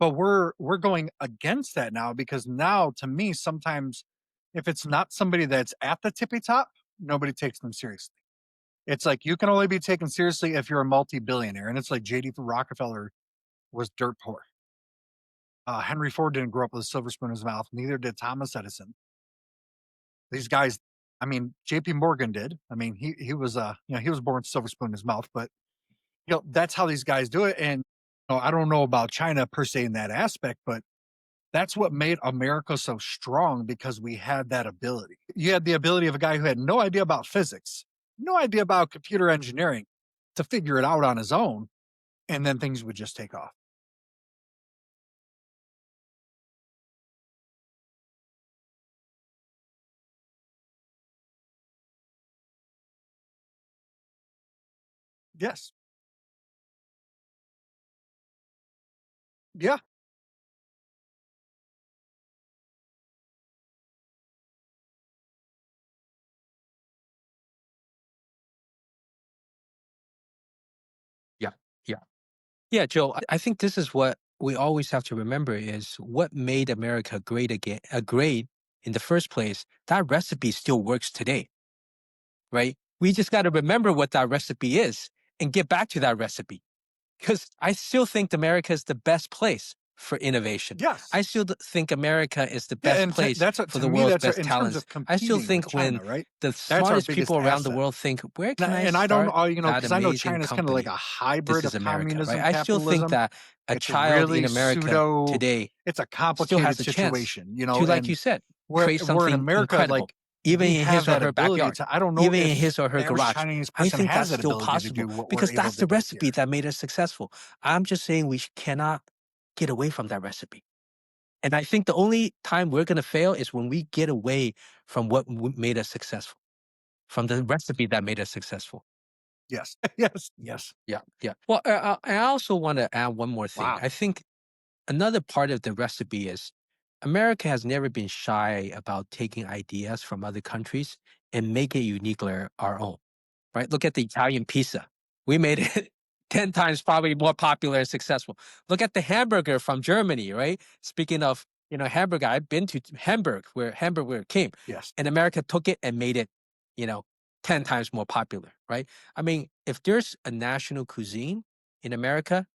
Speaker 2: But we're going against that now because now to me, sometimes if it's not somebody that's at the tippy top, nobody takes them seriously. It's like you can only be taken seriously if you're a multi-billionaire. And it's like JD Rockefeller was dirt poor. Henry Ford didn't grow up with a silver spoon in his mouth. Neither did Thomas Edison. These guys, I mean, JP Morgan did. I mean, he was he was born with a silver spoon in his mouth, but that's how these guys do it. And I don't know about China per se in that aspect, but that's what made America so strong because we had that ability. You had the ability of a guy who had no idea about physics, no idea about computer engineering to figure it out on his own. And then things would just take off. Yes. Yeah.
Speaker 1: Yeah. Yeah. Yeah, Joe, I think this is what we always have to remember is what made America great again, great in the first place. That recipe still works today, right? We just got to remember what that recipe is and get back to that recipe. Because I still think America is the best place for innovation.
Speaker 2: Yes.
Speaker 1: I still think America is the
Speaker 2: Yeah.
Speaker 1: best
Speaker 2: And
Speaker 1: place
Speaker 2: that's what,
Speaker 1: for
Speaker 2: to
Speaker 1: the
Speaker 2: me,
Speaker 1: world's
Speaker 2: that's
Speaker 1: best
Speaker 2: in terms
Speaker 1: talents.
Speaker 2: of
Speaker 1: I still
Speaker 2: competing with
Speaker 1: think when
Speaker 2: China, right?
Speaker 1: the
Speaker 2: That's our
Speaker 1: smartest
Speaker 2: biggest
Speaker 1: people around the
Speaker 2: asset.
Speaker 1: world think, where can I
Speaker 2: And I don't
Speaker 1: start
Speaker 2: know,
Speaker 1: that
Speaker 2: because I know
Speaker 1: amazing
Speaker 2: China's kind of like
Speaker 1: company?
Speaker 2: a
Speaker 1: This
Speaker 2: hybrid
Speaker 1: is
Speaker 2: of
Speaker 1: America, right?
Speaker 2: communism,
Speaker 1: I still think
Speaker 2: capitalism.
Speaker 1: that a
Speaker 2: It's
Speaker 1: child in
Speaker 2: really
Speaker 1: America
Speaker 2: pseudo,
Speaker 1: today
Speaker 2: it's a
Speaker 1: still has
Speaker 2: complicated
Speaker 1: a chance
Speaker 2: situation,
Speaker 1: to, like
Speaker 2: and
Speaker 1: you said,
Speaker 2: we're
Speaker 1: create
Speaker 2: we're in
Speaker 1: something
Speaker 2: America,
Speaker 1: incredible,
Speaker 2: like
Speaker 1: even
Speaker 2: we
Speaker 1: in
Speaker 2: have
Speaker 1: his or
Speaker 2: that
Speaker 1: her
Speaker 2: ability
Speaker 1: backyard,
Speaker 2: to, I don't know
Speaker 1: even in
Speaker 2: if
Speaker 1: his or her
Speaker 2: the average
Speaker 1: garage.
Speaker 2: Chinese
Speaker 1: I
Speaker 2: person
Speaker 1: think
Speaker 2: has
Speaker 1: that's
Speaker 2: that
Speaker 1: still
Speaker 2: ability to
Speaker 1: possible
Speaker 2: do what we're
Speaker 1: because
Speaker 2: able
Speaker 1: that's
Speaker 2: to
Speaker 1: the
Speaker 2: do here.
Speaker 1: recipe that made us successful. I'm just saying we cannot get away from that recipe. And I think the only time we're going to fail is when we get away from what made us successful, from the recipe that made us successful.
Speaker 2: Yes. Yes. Yes.
Speaker 1: Yeah. Yeah. Well, I also want to add one more thing.
Speaker 2: Wow.
Speaker 1: I think another part of the recipe is America has never been shy about taking ideas from other countries and make it uniquely our own, right? Look at the Italian pizza. We made it 10 times probably more popular and successful. Look at the hamburger from Germany, right? Speaking of, hamburger, I've been to Hamburg, where hamburger came,
Speaker 2: Yes.
Speaker 1: and America took it and made it, you know, 10 times more popular, right? I mean, if there's a national cuisine in America,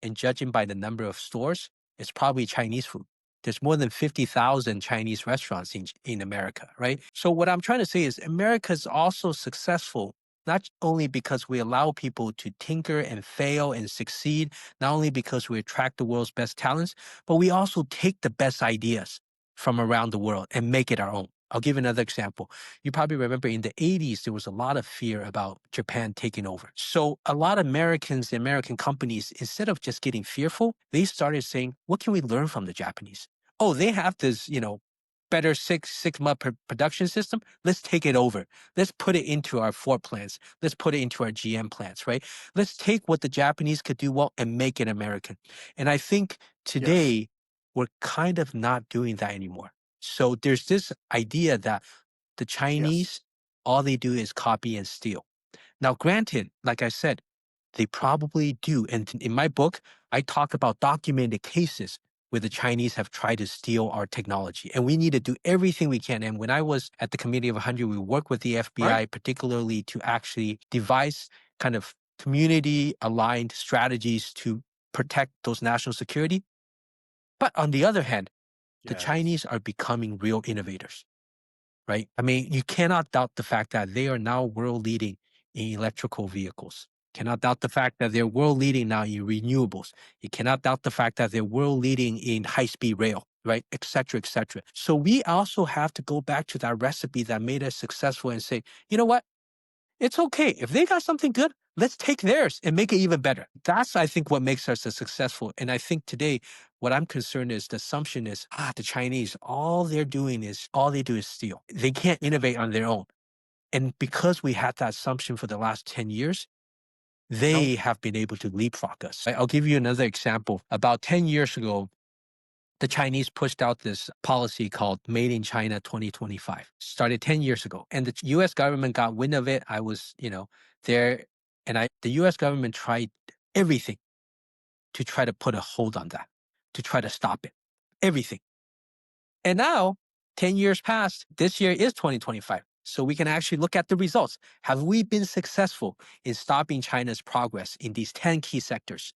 Speaker 1: and judging by the number of stores, it's probably Chinese food. There's more than 50,000 Chinese restaurants in America, right? So what I'm trying to say is America is also successful not only because we allow people to tinker and fail and succeed, not only because we attract the world's best talents, but we also take the best ideas from around the world and make it our own. I'll give another example. You probably remember in the 80s, there was a lot of fear about Japan taking over. So a lot of Americans, the American companies, instead of just getting fearful, they started saying, what can we learn from the Japanese? Oh, they have this, better Six Sigma production system. Let's take it over. Let's put it into our Ford plants. Let's put it into our GM plants, right? Let's take what the Japanese could do well and make it American. And I think
Speaker 2: Yes.
Speaker 1: today we're kind of not doing that anymore. So there's this idea that the
Speaker 2: Yes.
Speaker 1: Chinese, all they do is copy and steal. Now, granted, like I said, they probably do. And in my book, I talk about documented cases where the Chinese have tried to steal our technology. And we need to do everything we can. And when I was at the Committee of 100, we worked with the
Speaker 2: Right.
Speaker 1: FBI, particularly to actually devise kind of community aligned strategies to protect those national security. But on the other hand, the
Speaker 2: Yes.
Speaker 1: Chinese are becoming real innovators, right? I mean, you cannot doubt the fact that they are now world leading in electrical vehicles. Cannot doubt the fact that they're world leading now in renewables. You cannot doubt the fact that they're world leading in high speed rail, right? Et cetera, et cetera. So we also have to go back to that recipe that made us successful and say, you know what? It's okay. If they got something good, let's take theirs and make it even better. That's, I think, what makes us a successful. And I think today, what I'm concerned is the assumption is, the Chinese, all they do is steal. They can't innovate on their own. And because we had that assumption for the last 10 years,
Speaker 2: Nope.
Speaker 1: they have been able to leapfrog us. I'll give you another example. About 10 years ago, the Chinese pushed out this policy called Made in China 2025. Started 10 years ago. And the US government got wind of it. I was, there. And the US government tried everything to try to put a hold on that, to try to stop it. Everything. And now, 10 years passed. This year is 2025. So we can actually look at the results. Have we been successful in stopping China's progress in these 10 key sectors?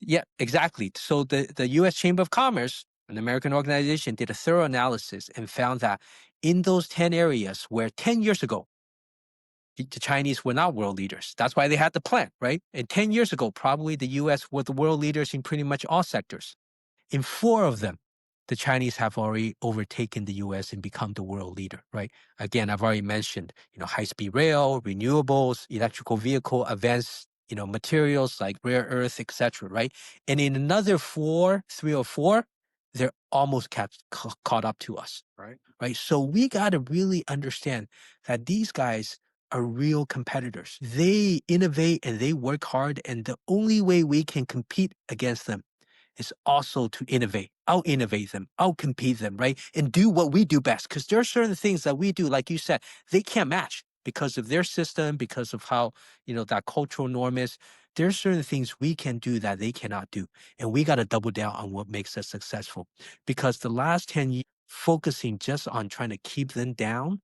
Speaker 1: Yeah, exactly. So the US Chamber of Commerce, an American organization, did a thorough analysis and found that in those 10 areas where 10 years ago, the Chinese were not world leaders. That's why they had the plan, right? And 10 years ago, probably the US were the world leaders in pretty much all sectors. In four of them, the Chinese have already overtaken the US and become the world leader, right? Again, I've already mentioned, high-speed rail, renewables, electrical vehicle, advanced, materials like rare earth, etc., right? And in another four, three or four, they're almost caught up to us, right? So we got to really understand that these guys are real competitors. They innovate and they work hard, and the only way we can compete against them is also to innovate, out-innovate them, out-compete them, right? And do what we do best. Because there are certain things that we do, like you said, they can't match because of their system, because of how, that cultural norm is. There are certain things we can do that they cannot do. And we got to double down on what makes us successful. Because the last 10 years, focusing just on trying to keep them down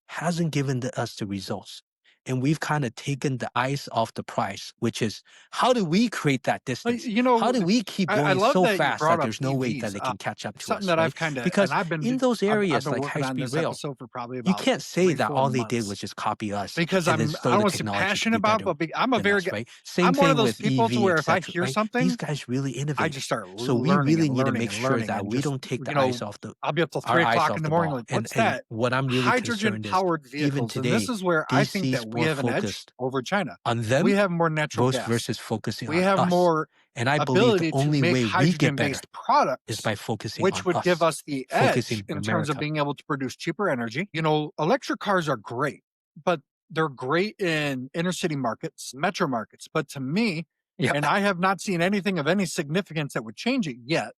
Speaker 1: hasn't given us the results. And we've kind of taken the ice off the prize, which is how do we create that distance? How do we keep
Speaker 2: I
Speaker 1: going
Speaker 2: love
Speaker 1: so
Speaker 2: that you
Speaker 1: fast
Speaker 2: brought
Speaker 1: that
Speaker 2: up
Speaker 1: there's no way that
Speaker 2: EVs.
Speaker 1: they can catch up
Speaker 2: It's
Speaker 1: to
Speaker 2: something
Speaker 1: us,
Speaker 2: that
Speaker 1: right?
Speaker 2: I've kind of, and
Speaker 1: Because in those
Speaker 2: I've
Speaker 1: areas
Speaker 2: been
Speaker 1: like
Speaker 2: working on
Speaker 1: high-speed
Speaker 2: this
Speaker 1: rail,
Speaker 2: episode for probably
Speaker 1: you
Speaker 2: about
Speaker 1: can't say
Speaker 2: three,
Speaker 1: that
Speaker 2: four
Speaker 1: all they did was
Speaker 2: months
Speaker 1: just copy us
Speaker 2: because
Speaker 1: and then
Speaker 2: I
Speaker 1: stole
Speaker 2: don't
Speaker 1: the
Speaker 2: want to say
Speaker 1: technology to
Speaker 2: passionate
Speaker 1: be
Speaker 2: about,
Speaker 1: better
Speaker 2: but I'm a
Speaker 1: than
Speaker 2: very,
Speaker 1: us, right? Same
Speaker 2: I'm one of
Speaker 1: thing
Speaker 2: those
Speaker 1: with
Speaker 2: people to
Speaker 1: EV,
Speaker 2: where if I
Speaker 1: etc.,
Speaker 2: hear
Speaker 1: right? These
Speaker 2: something,
Speaker 1: guys really
Speaker 2: I
Speaker 1: innovate.
Speaker 2: just start
Speaker 1: So we
Speaker 2: learning
Speaker 1: really
Speaker 2: and
Speaker 1: need to
Speaker 2: learning
Speaker 1: make
Speaker 2: and
Speaker 1: sure
Speaker 2: learning
Speaker 1: that
Speaker 2: and
Speaker 1: we
Speaker 2: just,
Speaker 1: don't take the eyes off
Speaker 2: I'll be up till
Speaker 1: our
Speaker 2: three
Speaker 1: eyes
Speaker 2: o'clock in
Speaker 1: off
Speaker 2: the
Speaker 1: the
Speaker 2: morning.
Speaker 1: ball.
Speaker 2: Like,
Speaker 1: And
Speaker 2: what's
Speaker 1: and
Speaker 2: that?
Speaker 1: what I'm really
Speaker 2: Hydrogen
Speaker 1: concerned is
Speaker 2: powered
Speaker 1: even
Speaker 2: vehicles. And this
Speaker 1: today,
Speaker 2: is where I
Speaker 1: these
Speaker 2: think that
Speaker 1: seems
Speaker 2: we
Speaker 1: more
Speaker 2: have an edge
Speaker 1: focused
Speaker 2: over China.
Speaker 1: on
Speaker 2: We
Speaker 1: them
Speaker 2: have more natural gas.
Speaker 1: versus focusing
Speaker 2: We
Speaker 1: on
Speaker 2: have
Speaker 1: us.
Speaker 2: more
Speaker 1: And I believe the
Speaker 2: ability to
Speaker 1: only
Speaker 2: make
Speaker 1: way we get better
Speaker 2: hydrogen-based
Speaker 1: is
Speaker 2: products,
Speaker 1: by focusing
Speaker 2: which
Speaker 1: on
Speaker 2: would give
Speaker 1: us,
Speaker 2: us the edge
Speaker 1: focusing on
Speaker 2: in terms of
Speaker 1: America.
Speaker 2: being able to produce cheaper energy. Electric cars are great, but they're great in inner city markets, metro markets. But to me,
Speaker 1: Yeah.
Speaker 2: and I have not seen anything of any significance that would change it yet.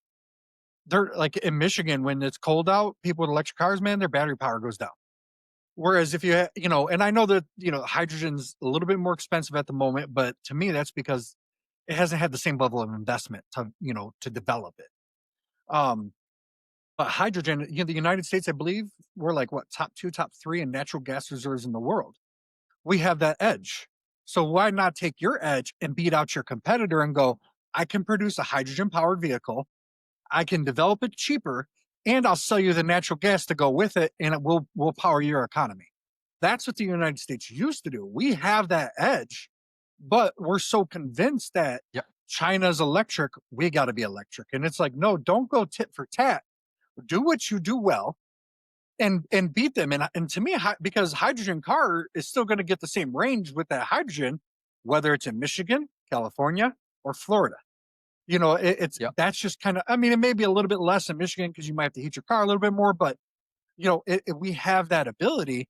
Speaker 2: They're like in Michigan when it's cold out, people with electric cars, man, their battery power goes down. Whereas if and I know that, hydrogen's a little bit more expensive at the moment, but to me, that's because it hasn't had the same level of investment to develop it. Um, but hydrogen, the United States, I believe, we're like what top two, top three in natural gas reserves in the world. We have that edge. So why not take your edge and beat out your competitor and go, I can produce a hydrogen powered vehicle. I can develop it cheaper and I'll sell you the natural gas to go with it and will power your economy. That's what the United States used to do. We have that edge, but we're so convinced that
Speaker 1: Yeah.
Speaker 2: China's electric, we got to be electric. And it's like, no, don't go tit for tat. Do what you do well and beat them. And to me, because hydrogen car is still going to get the same range with that hydrogen, whether it's in Michigan, California, or Florida. It's
Speaker 1: Yeah.
Speaker 2: that's just kind of. I mean, it may be a little bit less in Michigan because you might have to heat your car a little bit more, but we have that ability.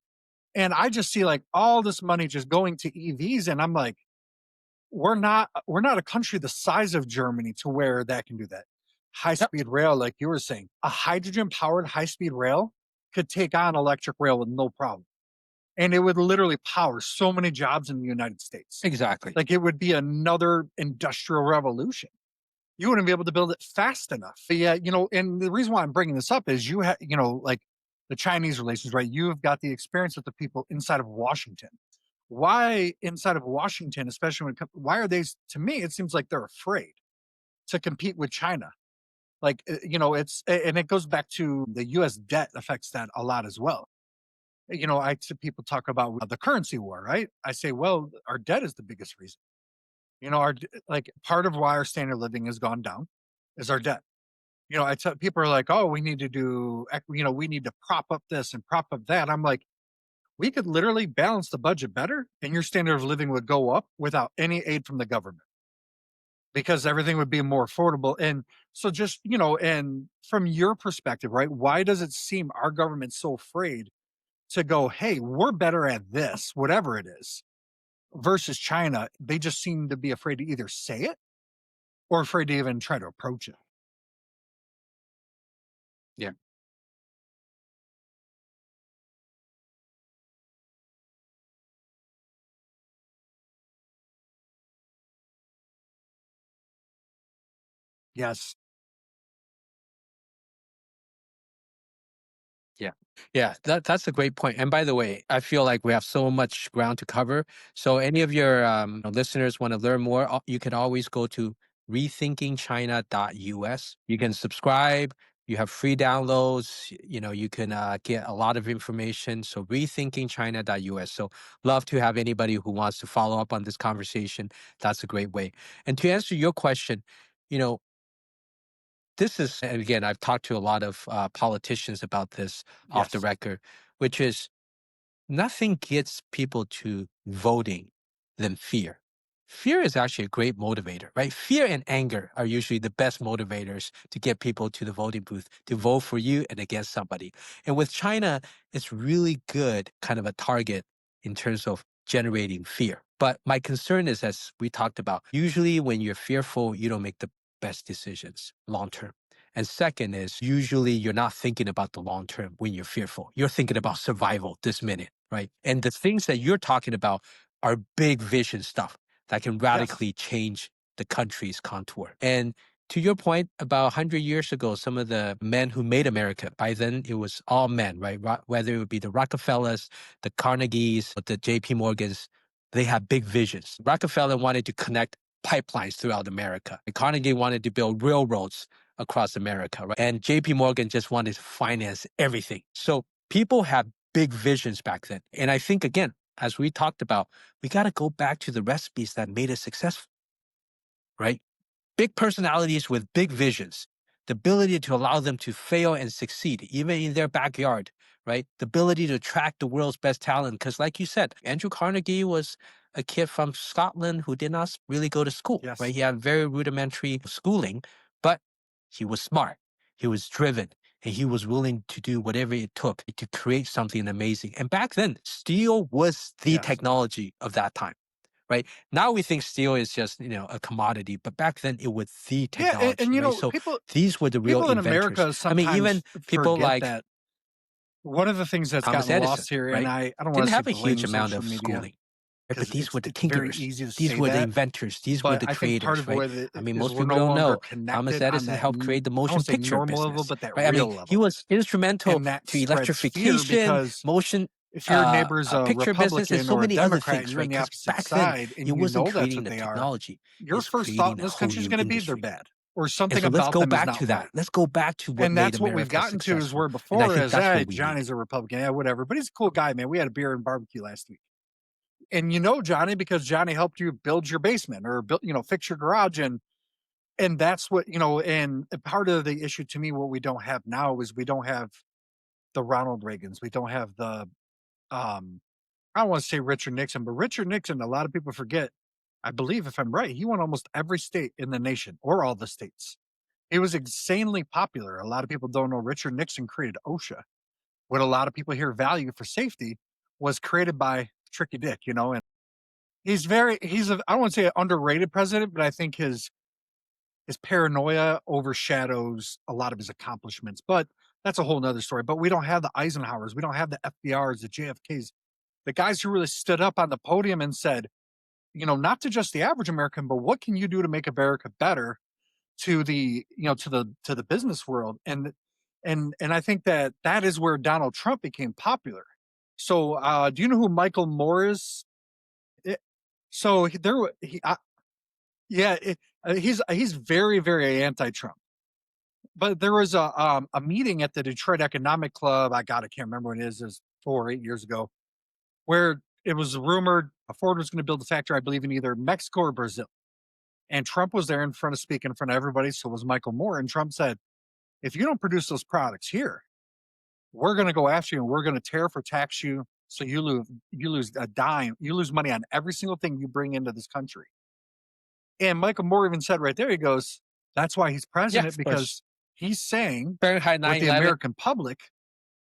Speaker 2: And I just see like all this money just going to EVs, and I'm like, we're not a country the size of Germany to where that can do that. High
Speaker 1: Yep.
Speaker 2: speed rail, like you were saying, a hydrogen powered high speed rail could take on electric rail with no problem. And it would literally power so many jobs in the United States.
Speaker 1: Exactly.
Speaker 2: Like it would be another industrial revolution. You wouldn't be able to build it fast enough. But yeah, and the reason why I'm bringing this up is you have, like the Chinese relations, right? You've got the experience with the people inside of Washington. Why inside of Washington, especially why are they, to me, it seems like they're afraid to compete with China. Like, and it goes back to the US debt affects that a lot as well. I see people talk about the currency war, right? I say, well, our debt is the biggest reason. Like part of why our standard of living has gone down is our debt. I tell people are like, oh, we need to do, we need to prop up this and prop up that. I'm like, we could literally balance the budget better and your standard of living would go up without any aid from the government because everything would be more affordable. And so just, and from your perspective, right? Why does it seem our government's so afraid to go, hey, we're better at this, whatever it is? versus China, they just seem to be afraid to either say it or afraid to even try to approach it.
Speaker 1: Yeah.
Speaker 2: Yes.
Speaker 1: Yeah. Yeah, that's a great point. And by the way, I feel like we have so much ground to cover. So any of your listeners want to learn more, you can always go to rethinkingchina.us. You can subscribe. You have free downloads. You can get a lot of information. So rethinkingchina.us. So love to have anybody who wants to follow up on this conversation. That's a great way. And to answer your question, you know, this is, and again, I've talked to a lot of politicians about this off the
Speaker 2: Yes.
Speaker 1: record, which is nothing gets people to voting than fear. Fear is actually a great motivator, right? Fear and anger are usually the best motivators to get people to the voting booth to vote for you and against somebody. And with China, it's really good kind of a target in terms of generating fear. But my concern is, as we talked about, usually when you're fearful, you don't make the best decisions long term. And second is usually you're not thinking about the long term when you're fearful. You're thinking about survival this minute, right? And the things that you're talking about are big vision stuff that can
Speaker 2: Yes.
Speaker 1: radically change the country's contour. And to your point, about 100 years ago, some of the men who made America, by then it was all men, right? Whether it would be the Rockefellers, the Carnegies, the JP Morgans, they had big visions. Rockefeller wanted to connect pipelines throughout America. Carnegie wanted to build railroads across America, right? And JP Morgan just wanted to finance everything. So people have big visions back then. And I think, again, as we talked about, we got to go back to the recipes that made us successful, right? Big personalities with big visions, the ability to allow them to fail and succeed, even in their backyard, right? The ability to attract the world's best talent. Because, like you said, Andrew Carnegie was a kid from Scotland who did not really go to school, right?
Speaker 2: Yes.
Speaker 1: He had very rudimentary schooling, but he was smart, he was driven, and he was willing to do whatever it took to create something amazing. And back then, steel was the
Speaker 2: Yes.
Speaker 1: technology of that time, right? Now we think steel is just, a commodity, but back then it was the
Speaker 2: Yeah,
Speaker 1: technology,
Speaker 2: and
Speaker 1: right? So these were the real
Speaker 2: people in
Speaker 1: inventors.
Speaker 2: America
Speaker 1: I mean, even
Speaker 2: sometimes
Speaker 1: people
Speaker 2: forget
Speaker 1: like
Speaker 2: that one of the things that's
Speaker 1: Thomas
Speaker 2: gotten
Speaker 1: Edison,
Speaker 2: lost here, and
Speaker 1: right?
Speaker 2: I don't want
Speaker 1: Didn't
Speaker 2: to say
Speaker 1: have a huge
Speaker 2: blame
Speaker 1: amount
Speaker 2: social
Speaker 1: of
Speaker 2: media
Speaker 1: schooling, right? But
Speaker 2: because
Speaker 1: these were the
Speaker 2: it's very
Speaker 1: tinkerers.
Speaker 2: easy to
Speaker 1: These
Speaker 2: say
Speaker 1: were the
Speaker 2: that,
Speaker 1: inventors. These were
Speaker 2: but
Speaker 1: the
Speaker 2: I think part
Speaker 1: creators,
Speaker 2: of
Speaker 1: right?
Speaker 2: what it
Speaker 1: I mean,
Speaker 2: is
Speaker 1: most
Speaker 2: we're
Speaker 1: people
Speaker 2: no
Speaker 1: don't
Speaker 2: longer
Speaker 1: know Thomas
Speaker 2: connected on
Speaker 1: Edison
Speaker 2: that
Speaker 1: helped create the
Speaker 2: I won't
Speaker 1: motion
Speaker 2: say
Speaker 1: picture
Speaker 2: normal level,
Speaker 1: business,
Speaker 2: but that
Speaker 1: right? I mean,
Speaker 2: real
Speaker 1: he
Speaker 2: level.
Speaker 1: was instrumental
Speaker 2: And that
Speaker 1: to
Speaker 2: spreads fear
Speaker 1: electrification,
Speaker 2: because
Speaker 1: motion
Speaker 2: if your neighbor's a
Speaker 1: picture business, and
Speaker 2: Republican
Speaker 1: so
Speaker 2: or a
Speaker 1: many other
Speaker 2: Democrat and
Speaker 1: things,
Speaker 2: you're
Speaker 1: right?
Speaker 2: on the
Speaker 1: Because
Speaker 2: opposite
Speaker 1: back then
Speaker 2: side
Speaker 1: it
Speaker 2: and you
Speaker 1: wasn't
Speaker 2: know that's
Speaker 1: creating
Speaker 2: what
Speaker 1: the
Speaker 2: they are,
Speaker 1: technology;
Speaker 2: your
Speaker 1: it's
Speaker 2: first thought
Speaker 1: creating
Speaker 2: in
Speaker 1: a
Speaker 2: this
Speaker 1: whole
Speaker 2: country is
Speaker 1: new
Speaker 2: going to be they're
Speaker 1: industry.
Speaker 2: bad or
Speaker 1: And
Speaker 2: something
Speaker 1: so let's
Speaker 2: about
Speaker 1: go
Speaker 2: them is
Speaker 1: back
Speaker 2: not
Speaker 1: to that.
Speaker 2: right.
Speaker 1: Let's go back to what
Speaker 2: And
Speaker 1: made
Speaker 2: that's what we've
Speaker 1: America
Speaker 2: gotten to is
Speaker 1: successful.
Speaker 2: where
Speaker 1: And I
Speaker 2: before
Speaker 1: think
Speaker 2: is,
Speaker 1: that's
Speaker 2: hey,
Speaker 1: what we need.
Speaker 2: Johnny's a Republican, yeah, whatever. But he's a cool guy, man. We had a beer and barbecue last week. And you know Johnny because Johnny helped you build your basement or build, fix your garage. And that's what, and part of the issue to me, what we don't have now is we don't have the Ronald Reagans. We don't have the um I don't want to say Richard Nixon, but Richard Nixon, a lot of people forget. I believe, if I'm right, he won almost every state in the nation or all the states. He was insanely popular. A lot of people don't know Richard Nixon created OSHA. What a lot of people here value for safety was created by Tricky Dick, and I don't want to say an underrated president, but I think his paranoia overshadows a lot of his accomplishments. But that's a whole nother story. But we don't have the Eisenhowers, we don't have the FDRs, the JFKs, the guys who really stood up on the podium and said, not to just the average American, but what can you do to make America better to the business world? And I think that is where Donald Trump became popular. So, do you know who Michael Moore is? It, so yeah, he's very very anti-Trump. But there was a meeting at the Detroit Economic Club. I can't remember when it is. It was 4 or 8 years ago, where it was rumored Ford was going to build a factory, I believe, in either Mexico or Brazil. And Trump was there in front of speaking in front of everybody. So was Michael Moore. And Trump said, if you don't produce those products here, we're going to go after you and we're going to tariff or tax you. So you lose a dime, you lose money on every single thing you bring into this country. And Michael Moore even said right there, he goes, that's why he's
Speaker 1: Yeah,
Speaker 2: president,
Speaker 1: of course.
Speaker 2: because he's saying
Speaker 1: Fahrenheit
Speaker 2: what the
Speaker 1: 9/11.
Speaker 2: American public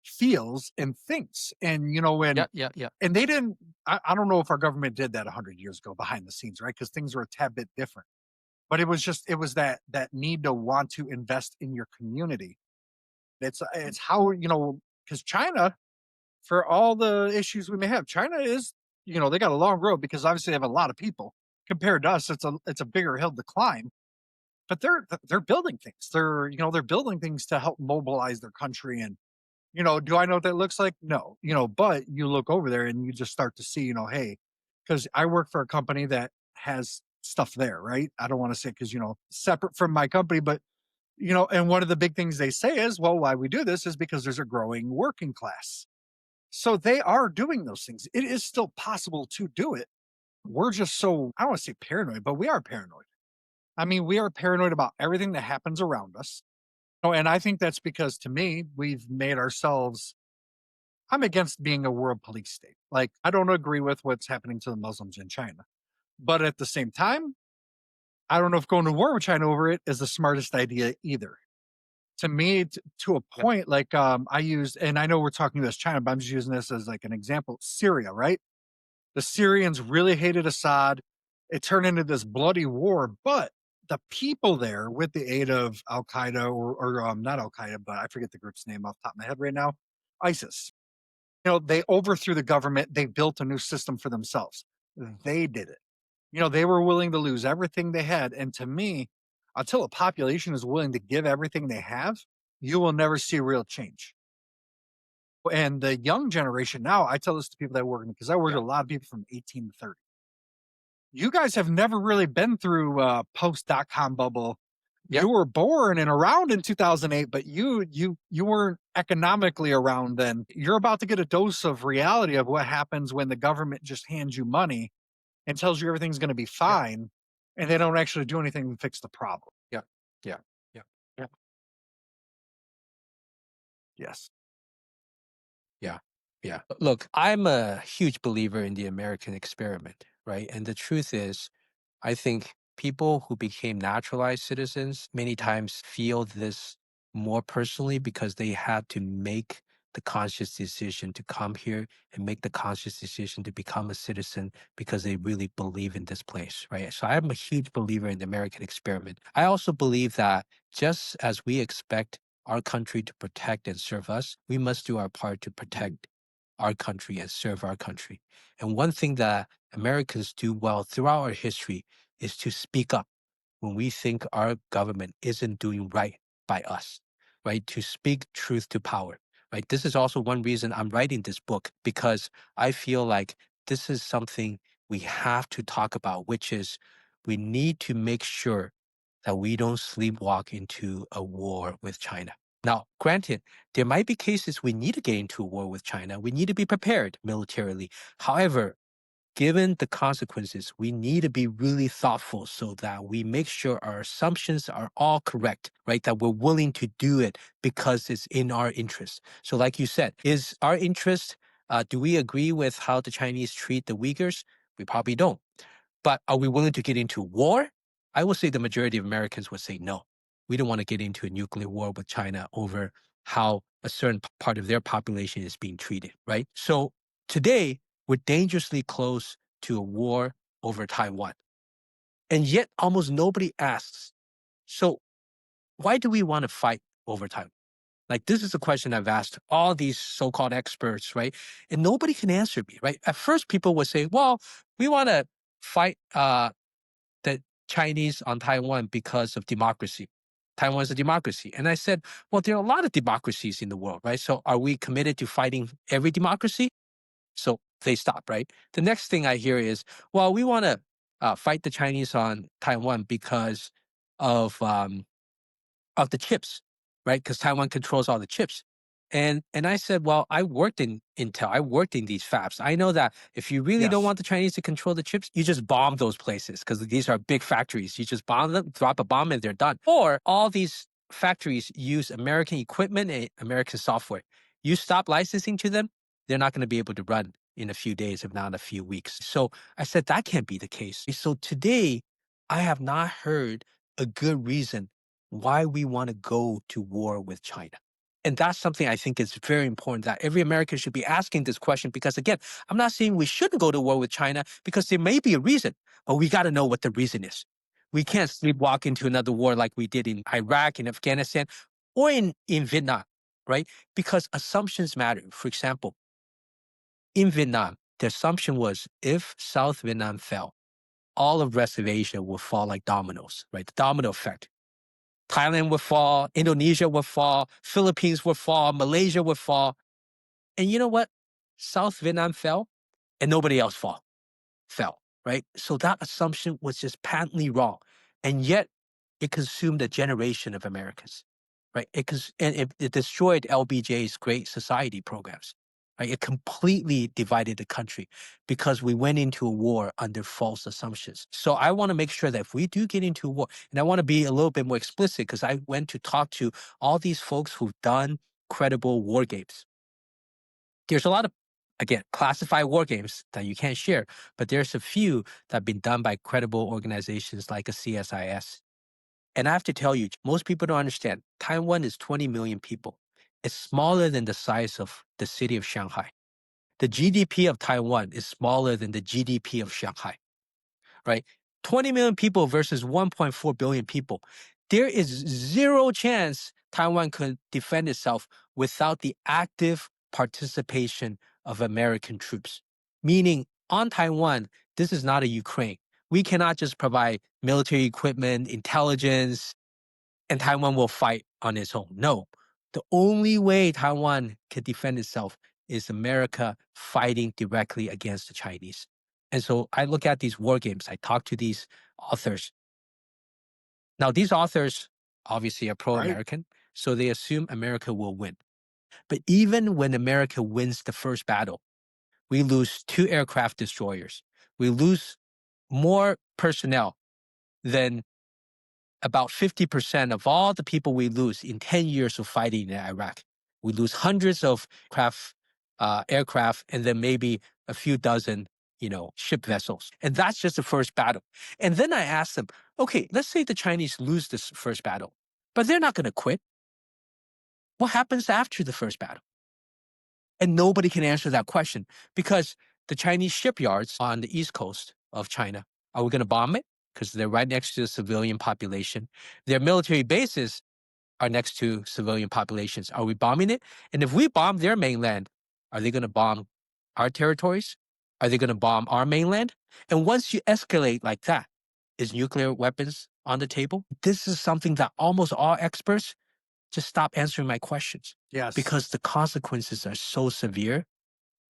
Speaker 2: feels and thinks. And, you know,
Speaker 1: Yeah, yeah, yeah,
Speaker 2: and they didn't, I don't know if our government did that 100 years ago behind the scenes, right? Because things were a tad bit different. But it was that need to want to invest in your community. It's how, you know, because China, for all the issues we may have, China is, you know, they got a long road because obviously they have a lot of people. Compared to us, it's a bigger hill to climb. But they're building things. They're building things to help mobilize their country. And, you know, do I know what that looks like? No, you know, but you look over there and you just start to see, you know, hey, because I work for a company that has stuff there, right? I don't want to say because, you know, separate from my company, but, you know, and one of the big things they say is, well, why we do this is because there's a growing working class. So they are doing those things. It is still possible to do it. We're just so, I don't want to say paranoid, but we are paranoid. I mean, we are paranoid about everything that happens around us. Oh, and I think that's because to me, we've made ourselves, I'm against being a world police state. Like, I don't agree with what's happening to the Muslims in China. But at the same time, I don't know if going to war with China over it is the smartest idea either. To me, to a
Speaker 1: yeah,
Speaker 2: point, like I used, and I know we're talking US China, but I'm just using this as like an example Syria, right? The Syrians really hated Assad. It turned into this bloody war, but the people there, with the aid of Al Qaeda or not Al Qaeda, but I forget the group's name off the top of my head right now, ISIS. You know, they overthrew the government. They built a new system for themselves. They did it. You know, they were willing to lose everything they had. And to me, until a population is willing to give everything they have, you will never see real change. And the young generation now, I tell this to people that work because I work
Speaker 1: yeah,
Speaker 2: with a lot of people from 18 to 30. You guys have never really been through post-dot-com bubble.
Speaker 1: yeah,
Speaker 2: You were born and around in 2008, but you weren't economically around then. You're about to get a dose of reality of what happens when the government just hands you money and tells you everything's going to be
Speaker 1: yeah,
Speaker 2: fine, and they don't actually do anything to fix the problem.
Speaker 1: yeah, yeah, yeah, yeah,
Speaker 2: Yes.
Speaker 1: yeah, yeah. Look, I'm a huge believer in the American experiment, right? And the truth is, I think people who became naturalized citizens many times feel this more personally because they had to make the conscious decision to come here and make the conscious decision to become a citizen because they really believe in this place, right? So I'm a huge believer in the American experiment. I also believe that just as we expect our country to protect and serve us, we must do our part to protect our country and serve our country. And one thing that Americans do well throughout our history is to speak up when we think our government isn't doing right by us, right? To speak truth to power, right? This is also one reason I'm writing this book because I feel like this is something we have to talk about, which is we need to make sure that we don't sleepwalk into a war with China. Now, granted, there might be cases we need to get into a war with China. We need to be prepared militarily. However, given the consequences, we need to be really thoughtful so that we make sure our assumptions are all correct, right? That we're willing to do it because it's in our interest. So, like you said, is our interest, do we agree with how the Chinese treat the Uyghurs? We probably don't. But are we willing to get into war? I would say the majority of Americans would say no. We don't want to get into a nuclear war with China over how a certain part of their population is being treated, right? So today, we're dangerously close to a war over Taiwan. And yet, almost nobody asks, so why do we want to fight over Taiwan? Like, this is a question I've asked all these so called experts, right? And nobody can answer me, right? At first, people would say, well, we want to fight the Chinese on Taiwan because of democracy. Taiwan is a democracy. And I said, well, there are a lot of democracies in the world, right? So are we committed to fighting every democracy? So they stop, right? The next thing I hear is, well, we want to fight the Chinese on Taiwan because of of the chips, right? Because Taiwan controls all the chips. And I said, well, I worked in Intel. I worked in these fabs. I know that if you really don't
Speaker 2: Yes.
Speaker 1: want the Chinese to control the chips, you just bomb those places because these are big factories. You just bomb them, drop a bomb, and they're done. Or all these factories use American equipment and American software. You stop licensing to them, they're not going to be able to run in a few days, if not a few weeks. So I said that can't be the case. So today, I have not heard a good reason why we want to go to war with China. And that's something I think is very important that every American should be asking this question because, again, I'm not saying we shouldn't go to war with China because there may be a reason, but we got to know what the reason is. We can't sleepwalk into another war like we did in Iraq, in Afghanistan, or in Vietnam, right? Because assumptions matter. For example, in Vietnam, the assumption was if South Vietnam fell, all of rest of Asia will fall like dominoes, right? The domino effect. Thailand would fall, Indonesia would fall, Philippines would fall, Malaysia would fall. And you know what? South Vietnam fell and nobody else fell, right? So that assumption was just patently wrong. And yet it consumed a generation of Americans, right? It destroyed LBJ's Great Society programs, right? It completely divided the country because we went into a war under false assumptions. So I want to make sure that if we do get into a war, and I want to be a little bit more explicit because I went to talk to all these folks who've done credible war games. There's a lot of, again, classified war games that you can't share, but there's a few that have been done by credible organizations like a CSIS. And I have to tell you, most people don't understand. Taiwan is 20 million people. It's smaller than the size of the city of Shanghai. The GDP of Taiwan is smaller than the GDP of Shanghai, right? 20 million people versus 1.4 billion people. There is zero chance Taiwan could defend itself without the active participation of American troops. Meaning, on Taiwan, this is not a Ukraine. We cannot just provide military equipment, intelligence, and Taiwan will fight on its own. No. The only way Taiwan can defend itself is America fighting directly against the Chinese. And so I look at these war games, I talk to these authors. Now, these authors obviously are pro
Speaker 2: right?
Speaker 1: American, so they assume America will win. But even when America wins the first battle, we lose 2 aircraft destroyers. We lose more personnel than about 50% of all the people we lose in 10 years of fighting in Iraq. We lose hundreds of aircraft, and then maybe a few dozen, ship vessels. And that's just the first battle. And then I asked them, okay, let's say the Chinese lose this first battle, but they're not going to quit. What happens after the first battle? And nobody can answer that question because the Chinese shipyards on the east coast of China, are we going to bomb it? Because they're right next to the civilian population. Their military bases are next to civilian populations. Are we bombing it? And if we bomb their mainland, are they going to bomb our territories? Are they going to bomb our mainland? And once you escalate like that, is nuclear weapons on the table? This is something that almost all experts just stop answering my questions
Speaker 2: Yes.
Speaker 1: because the consequences are so severe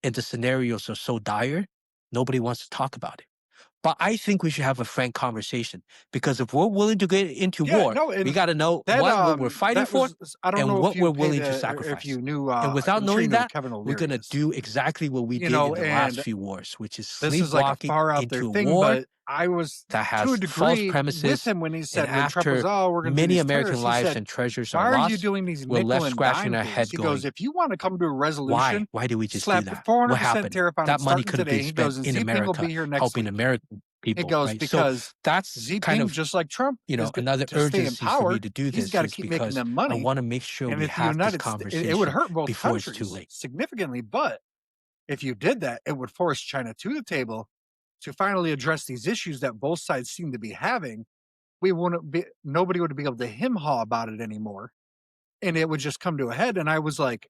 Speaker 1: and the scenarios are so dire, nobody wants to talk about it. But I think we should have a frank conversation because if we're willing to get into
Speaker 2: Yeah,
Speaker 1: war,
Speaker 2: no,
Speaker 1: we
Speaker 2: and
Speaker 1: got to know
Speaker 2: that
Speaker 1: one, what we're fighting
Speaker 2: that
Speaker 1: for
Speaker 2: was I don't
Speaker 1: and
Speaker 2: know if
Speaker 1: what
Speaker 2: you
Speaker 1: we're
Speaker 2: paid
Speaker 1: willing to
Speaker 2: or if
Speaker 1: sacrifice.
Speaker 2: you knew
Speaker 1: And without
Speaker 2: I'm sure you
Speaker 1: knowing
Speaker 2: knew
Speaker 1: that,
Speaker 2: Kevin
Speaker 1: we're going to
Speaker 2: O'Leary's,
Speaker 1: do exactly what we did in the last
Speaker 2: and
Speaker 1: few wars, which is
Speaker 2: this is like a
Speaker 1: sleepwalking
Speaker 2: far out there
Speaker 1: into a
Speaker 2: thing,
Speaker 1: war
Speaker 2: but I was
Speaker 1: that
Speaker 2: to a
Speaker 1: has false
Speaker 2: degree with
Speaker 1: premises.
Speaker 2: him when he
Speaker 1: And
Speaker 2: said when Trump was,
Speaker 1: after
Speaker 2: "Oh, we're going to do
Speaker 1: many
Speaker 2: these
Speaker 1: American
Speaker 2: tariffs," he
Speaker 1: lives
Speaker 2: said,
Speaker 1: and treasures
Speaker 2: "Why
Speaker 1: are
Speaker 2: are you
Speaker 1: lost,
Speaker 2: doing these
Speaker 1: we're left
Speaker 2: nickel and
Speaker 1: scratching
Speaker 2: dime
Speaker 1: our
Speaker 2: things?"
Speaker 1: head
Speaker 2: He goes,
Speaker 1: going,
Speaker 2: "If you want to come to a
Speaker 1: why?
Speaker 2: resolution,
Speaker 1: Why did we just do
Speaker 2: slap the
Speaker 1: that? What
Speaker 2: 400%
Speaker 1: happened?
Speaker 2: tariff on it
Speaker 1: That money
Speaker 2: starting
Speaker 1: could have been
Speaker 2: today." He
Speaker 1: spent
Speaker 2: goes, "And
Speaker 1: in
Speaker 2: Xi will be
Speaker 1: America
Speaker 2: here next
Speaker 1: helping
Speaker 2: week."
Speaker 1: American
Speaker 2: He
Speaker 1: people,
Speaker 2: goes,
Speaker 1: right? So
Speaker 2: "Because
Speaker 1: that's
Speaker 2: Xi
Speaker 1: kind
Speaker 2: Jinping,
Speaker 1: of,
Speaker 2: just like Trump,
Speaker 1: another
Speaker 2: to stay in
Speaker 1: urgency for me
Speaker 2: power,
Speaker 1: to do
Speaker 2: he's
Speaker 1: this
Speaker 2: got to
Speaker 1: is
Speaker 2: keep making
Speaker 1: because
Speaker 2: them
Speaker 1: I
Speaker 2: money.
Speaker 1: want to make sure
Speaker 2: And
Speaker 1: we
Speaker 2: if the
Speaker 1: have this
Speaker 2: United States, it would
Speaker 1: conversation
Speaker 2: hurt both
Speaker 1: before it's too
Speaker 2: countries
Speaker 1: late.
Speaker 2: significantly, but if you did that, it would force China to the table to finally address these issues that both sides seem to be having. We wouldn't be, nobody would be able to him haw about it anymore. And it would just come to a head. And I was like,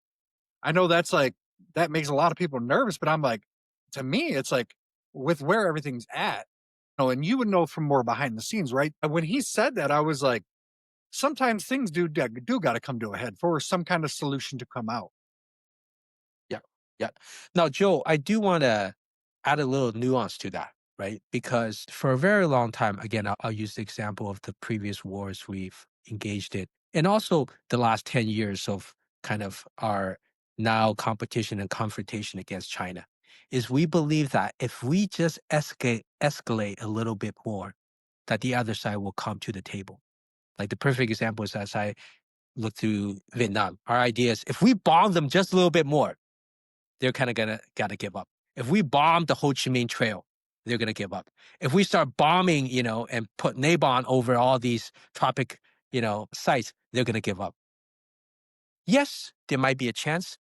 Speaker 2: I know that's like, that makes a lot of people nervous, but I'm like, to me, it's like with where everything's at, and you would know from more behind the scenes, right? When he said that, I was like, sometimes things do got to come to a head for some kind of solution to come out.
Speaker 1: Yeah. Yeah. Now, Joe, I do want to add a little nuance to that, right? Because for a very long time, again, I'll use the example of the previous wars we've engaged in, and also the last 10 years of kind of our now competition and confrontation against China, is we believe that if we just escalate a little bit more, that the other side will come to the table. Like the perfect example is as I look through Vietnam, our idea is if we bomb them just a little bit more, they're kind of gonna gotta give up. If we bomb the Ho Chi Minh Trail, they're gonna give up. If we start bombing, and put napalm over all these tropic, sites, they're gonna give up. yes, there might be a chance,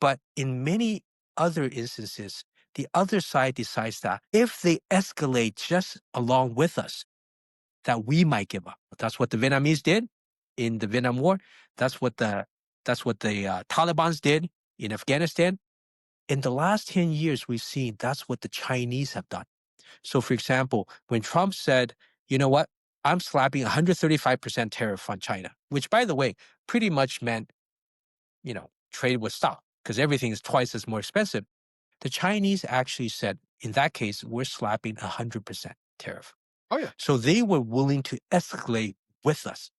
Speaker 1: but in many other instances, the other side decides that if they escalate just along with us, that we might give up. That's what the Vietnamese did in the Vietnam War. That's what the Taliban's did in Afghanistan. In the last 10 years, we've seen that's what the Chinese have done. So, for example, when Trump said, you know what, I'm slapping 135% tariff on China, which, by the way, pretty much meant, trade would stop because everything is twice as more expensive. The Chinese actually said, in that case, we're slapping 100% tariff.
Speaker 2: Oh yeah.
Speaker 1: So they were willing to escalate with us.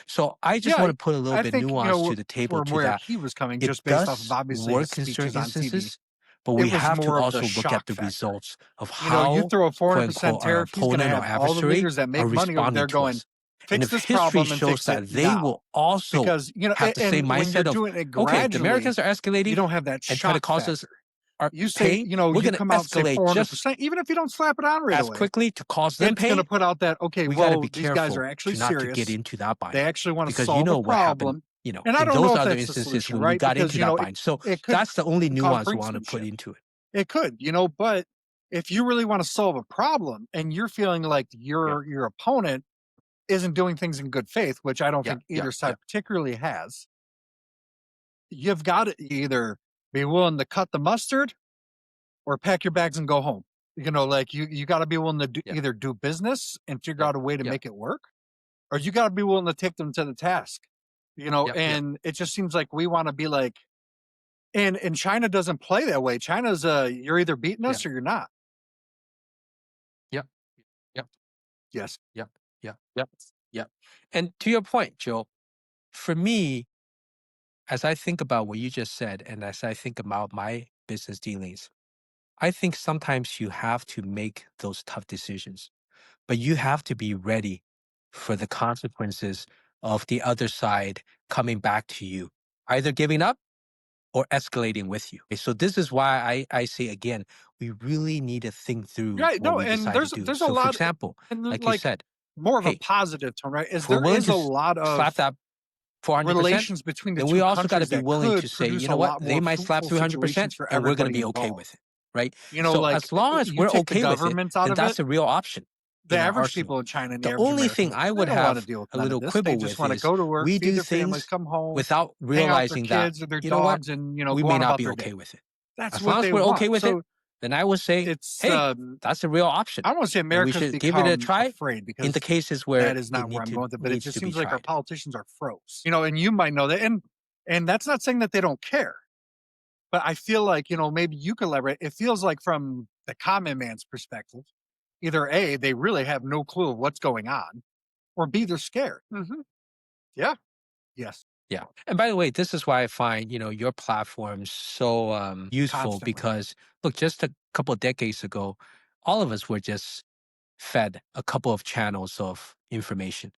Speaker 1: So I just
Speaker 2: Yeah,
Speaker 1: want to put a little
Speaker 2: I
Speaker 1: bit
Speaker 2: think,
Speaker 1: nuance to the table
Speaker 2: from
Speaker 1: to
Speaker 2: where
Speaker 1: that.
Speaker 2: he was coming,
Speaker 1: It
Speaker 2: just based off of
Speaker 1: does
Speaker 2: obviously his
Speaker 1: work in certain
Speaker 2: speeches on TV,
Speaker 1: instances, but
Speaker 2: it
Speaker 1: we
Speaker 2: was
Speaker 1: have to
Speaker 2: more of the
Speaker 1: also look at
Speaker 2: shock
Speaker 1: the
Speaker 2: factor.
Speaker 1: results of
Speaker 2: You
Speaker 1: how,
Speaker 2: throw a
Speaker 1: quote
Speaker 2: 400%
Speaker 1: unquote, our
Speaker 2: tariff, he's going to
Speaker 1: opponent or
Speaker 2: have all the
Speaker 1: adversary
Speaker 2: leaders that
Speaker 1: are
Speaker 2: make money over
Speaker 1: responding
Speaker 2: there
Speaker 1: to
Speaker 2: going,
Speaker 1: us. And
Speaker 2: fix
Speaker 1: if
Speaker 2: this
Speaker 1: history
Speaker 2: problem and
Speaker 1: shows
Speaker 2: fix it
Speaker 1: that they
Speaker 2: now.
Speaker 1: will also
Speaker 2: Because,
Speaker 1: have the same
Speaker 2: and when you're
Speaker 1: mindset of,
Speaker 2: doing it
Speaker 1: okay, the
Speaker 2: gradually,
Speaker 1: Americans are
Speaker 2: you
Speaker 1: escalating
Speaker 2: don't have that
Speaker 1: and try to
Speaker 2: shock
Speaker 1: cause us
Speaker 2: factor.
Speaker 1: our
Speaker 2: You say,
Speaker 1: pain, we're
Speaker 2: you
Speaker 1: going to
Speaker 2: come out and say
Speaker 1: escalate just
Speaker 2: 400%, even if you don't slap it on right
Speaker 1: as
Speaker 2: away,
Speaker 1: quickly to cause them
Speaker 2: it's going to
Speaker 1: pain.
Speaker 2: put out that, okay,
Speaker 1: We got to
Speaker 2: well,
Speaker 1: be
Speaker 2: these guys are
Speaker 1: careful
Speaker 2: actually
Speaker 1: to not to get
Speaker 2: serious.
Speaker 1: into that
Speaker 2: They
Speaker 1: bind
Speaker 2: actually want to
Speaker 1: because you
Speaker 2: solve a
Speaker 1: know what happened,
Speaker 2: problem. And I
Speaker 1: in
Speaker 2: don't know
Speaker 1: those
Speaker 2: if
Speaker 1: other
Speaker 2: that's the
Speaker 1: instances
Speaker 2: solution,
Speaker 1: when we
Speaker 2: right?
Speaker 1: got
Speaker 2: Because,
Speaker 1: into that bind. So
Speaker 2: it could
Speaker 1: that's the only
Speaker 2: cause
Speaker 1: nuance I want to put
Speaker 2: brinksmanship.
Speaker 1: into it.
Speaker 2: It could, but if you really want to solve a problem and you're feeling like
Speaker 1: Yeah,
Speaker 2: your opponent isn't doing things in good faith, which I don't
Speaker 1: yeah,
Speaker 2: think
Speaker 1: yeah,
Speaker 2: either
Speaker 1: yeah,
Speaker 2: side particularly has, you've got to either be willing to cut the mustard or pack your bags and go home. Like you got to be willing to
Speaker 1: yeah,
Speaker 2: either do business and figure
Speaker 1: yeah,
Speaker 2: out a way to
Speaker 1: yeah,
Speaker 2: make it work, or you got to be willing to take them to the task.
Speaker 1: yeah, yeah,
Speaker 2: And it just seems like we want to be like, and China doesn't play that way. China's you're either beating
Speaker 1: yeah,
Speaker 2: us or you're not.
Speaker 1: yeah, yeah,
Speaker 2: Yes.
Speaker 1: yeah, yeah, yeah, yeah. And to your point, Joe, for me, as I think about what you just said, and as I think about my business dealings, I think sometimes you have to make those tough decisions, but you have to be ready for the consequences of the other side coming back to you, either giving up or escalating with you. Okay, so this is why I say again, we really need to think through
Speaker 2: Right.
Speaker 1: what
Speaker 2: No,
Speaker 1: we
Speaker 2: and
Speaker 1: decide to do.
Speaker 2: there's a
Speaker 1: So for
Speaker 2: lot,
Speaker 1: example,
Speaker 2: and
Speaker 1: like you
Speaker 2: like
Speaker 1: said,
Speaker 2: more of a
Speaker 1: hey,
Speaker 2: positive tone, right? Is
Speaker 1: if we're
Speaker 2: there
Speaker 1: willing
Speaker 2: is
Speaker 1: to
Speaker 2: a lot
Speaker 1: slap
Speaker 2: of
Speaker 1: that 400%,
Speaker 2: relations between the
Speaker 1: then we
Speaker 2: two
Speaker 1: also got to
Speaker 2: countries
Speaker 1: be
Speaker 2: that
Speaker 1: willing to
Speaker 2: could
Speaker 1: say,
Speaker 2: produce
Speaker 1: you
Speaker 2: a
Speaker 1: know what,
Speaker 2: lot
Speaker 1: they
Speaker 2: more
Speaker 1: might slap
Speaker 2: fruitful
Speaker 1: 300%
Speaker 2: situations for
Speaker 1: and we're going to
Speaker 2: everybody
Speaker 1: be okay with
Speaker 2: involved.
Speaker 1: it. Right. So
Speaker 2: Like
Speaker 1: as long as
Speaker 2: you
Speaker 1: we're
Speaker 2: take the
Speaker 1: okay with it,
Speaker 2: government out
Speaker 1: then
Speaker 2: of it,
Speaker 1: that's a real option
Speaker 2: the
Speaker 1: in our
Speaker 2: average people
Speaker 1: arsenal.
Speaker 2: in China and the
Speaker 1: The
Speaker 2: average
Speaker 1: only
Speaker 2: American,
Speaker 1: thing I
Speaker 2: they
Speaker 1: would
Speaker 2: don't want to
Speaker 1: have
Speaker 2: deal with
Speaker 1: a
Speaker 2: none of
Speaker 1: little
Speaker 2: this. They
Speaker 1: quibble
Speaker 2: just
Speaker 1: with
Speaker 2: want to
Speaker 1: is
Speaker 2: go to work,
Speaker 1: we
Speaker 2: feed
Speaker 1: do
Speaker 2: their families,
Speaker 1: things
Speaker 2: come home,
Speaker 1: without
Speaker 2: hang out with their
Speaker 1: realizing that,
Speaker 2: kids or their
Speaker 1: you know what,
Speaker 2: dogs, and
Speaker 1: we
Speaker 2: go
Speaker 1: may
Speaker 2: on
Speaker 1: not
Speaker 2: about
Speaker 1: be
Speaker 2: their day.
Speaker 1: okay with it.
Speaker 2: That's
Speaker 1: As long
Speaker 2: what
Speaker 1: as
Speaker 2: they
Speaker 1: we're okay
Speaker 2: want.
Speaker 1: with it,
Speaker 2: So
Speaker 1: then I would say,
Speaker 2: it's
Speaker 1: hey, that's a real option
Speaker 2: I don't want to say
Speaker 1: and we
Speaker 2: America's
Speaker 1: should give it a
Speaker 2: become
Speaker 1: try
Speaker 2: afraid,
Speaker 1: in the
Speaker 2: because
Speaker 1: cases where
Speaker 2: that is
Speaker 1: it
Speaker 2: not where I'm going with it, but it
Speaker 1: needs
Speaker 2: just
Speaker 1: to be
Speaker 2: seems like our
Speaker 1: tried.
Speaker 2: politicians are froze. And you might know that, and that's not saying that they don't care, but I feel like, maybe you could elaborate. It feels like from the common man's perspective, either A, they really have no clue of what's going on, or B, they're scared. Yeah. Yes.
Speaker 1: Yeah. And by the way, this is why I find, your platform so useful
Speaker 2: Constantly.
Speaker 1: because look, just a couple of decades ago, all of us were just fed a couple of channels of information.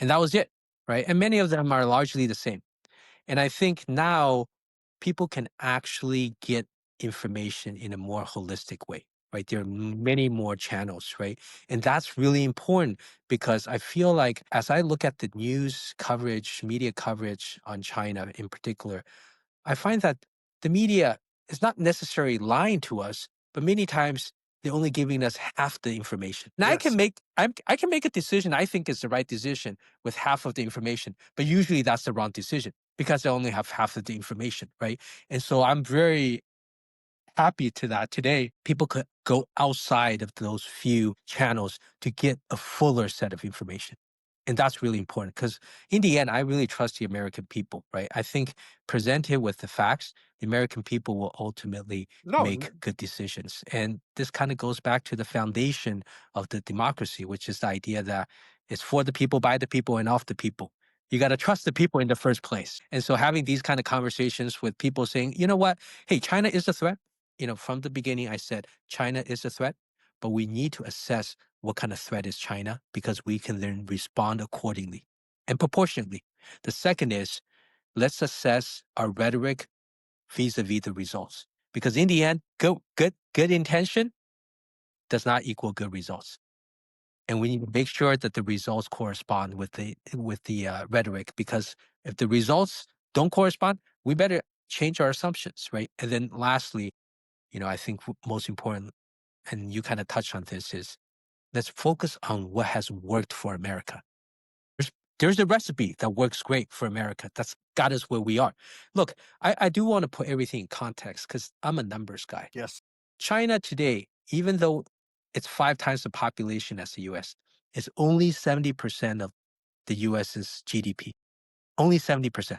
Speaker 1: And that was it. Right. And many of them are largely the same. And I think now people can actually get information in a more holistic way, right? There are many more channels, right? And that's really important because I feel like as I look at the news coverage, media coverage on China in particular, I find that the media is not necessarily lying to us, but many times they're only giving us half the information. Now
Speaker 2: Yes.
Speaker 1: I can make a decision I think is the right decision with half of the information, but usually that's the wrong decision because I only have half of the information, right? And so I'm very happy to that today people could go outside of those few channels to get a fuller set of information. And that's really important because in the end, I really trust the American people, right? I think presented with the facts, the American people will ultimately
Speaker 2: No.
Speaker 1: make good decisions. And this kind of goes back to the foundation of the democracy, which is the idea that it's for the people, by the people, and of the people. You got to trust the people in the first place. And so having these kind of conversations with people saying, you know what? Hey, China is a threat. From the beginning, I said China is a threat, but we need to assess what kind of threat is China because we can then respond accordingly and proportionately. The second is let's assess our rhetoric vis-a-vis the results because in the end, good intention does not equal good results. And we need to make sure that the results correspond with the rhetoric because if the results don't correspond, we better change our assumptions, right? And then lastly, I think most important, and you kind of touched on this, is let's focus on what has worked for America. There's, there's a recipe that works great for America. That's got us where we are. Look, I do want to put everything in context because I'm a numbers guy.
Speaker 2: Yes.
Speaker 1: China today, even though it's 5 times the population as the US, is only 70% of the US's GDP. Only 70%.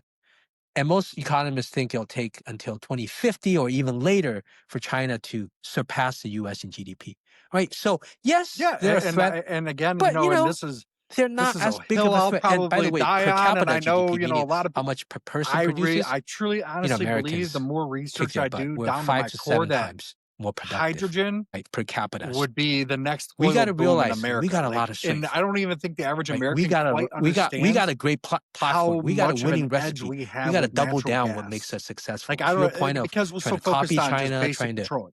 Speaker 1: And most economists think it'll take until 2050 or even later for China to surpass the US in GDP. Right? So, yes,
Speaker 2: Yeah,
Speaker 1: they're a threat,
Speaker 2: and again,
Speaker 1: but
Speaker 2: and this
Speaker 1: they're
Speaker 2: this
Speaker 1: not
Speaker 2: is
Speaker 1: as
Speaker 2: a
Speaker 1: big
Speaker 2: hill
Speaker 1: of a
Speaker 2: I'll
Speaker 1: threat. And by the
Speaker 2: probably
Speaker 1: way,
Speaker 2: die
Speaker 1: per
Speaker 2: on, and
Speaker 1: capita
Speaker 2: I know,
Speaker 1: GDP, meaning
Speaker 2: a lot of
Speaker 1: how much per person produces,
Speaker 2: I truly honestly believe the
Speaker 1: Americans
Speaker 2: more
Speaker 1: kick
Speaker 2: research
Speaker 1: their
Speaker 2: I
Speaker 1: butt.
Speaker 2: do
Speaker 1: We're
Speaker 2: down to
Speaker 1: five
Speaker 2: my
Speaker 1: to
Speaker 2: core
Speaker 1: seven
Speaker 2: that
Speaker 1: times more productive,
Speaker 2: hydrogen
Speaker 1: right, per capita.
Speaker 2: would be the next
Speaker 1: We got
Speaker 2: oil
Speaker 1: to
Speaker 2: boom in
Speaker 1: realize we
Speaker 2: America.
Speaker 1: got a lot
Speaker 2: Like,
Speaker 1: of
Speaker 2: and
Speaker 1: strength,
Speaker 2: I don't even think the average
Speaker 1: right? We
Speaker 2: American
Speaker 1: got
Speaker 2: quite
Speaker 1: a
Speaker 2: understands
Speaker 1: great platform.
Speaker 2: how
Speaker 1: We got a
Speaker 2: much of an
Speaker 1: winning
Speaker 2: edge
Speaker 1: recipe.
Speaker 2: we
Speaker 1: We
Speaker 2: have
Speaker 1: got to
Speaker 2: with
Speaker 1: double
Speaker 2: natural
Speaker 1: down what makes
Speaker 2: gas.
Speaker 1: us successful.
Speaker 2: Like, I
Speaker 1: To your
Speaker 2: don't
Speaker 1: point of
Speaker 2: because we're
Speaker 1: trying
Speaker 2: so
Speaker 1: to copy
Speaker 2: focused on just
Speaker 1: China,
Speaker 2: basic
Speaker 1: trying to
Speaker 2: petroleum.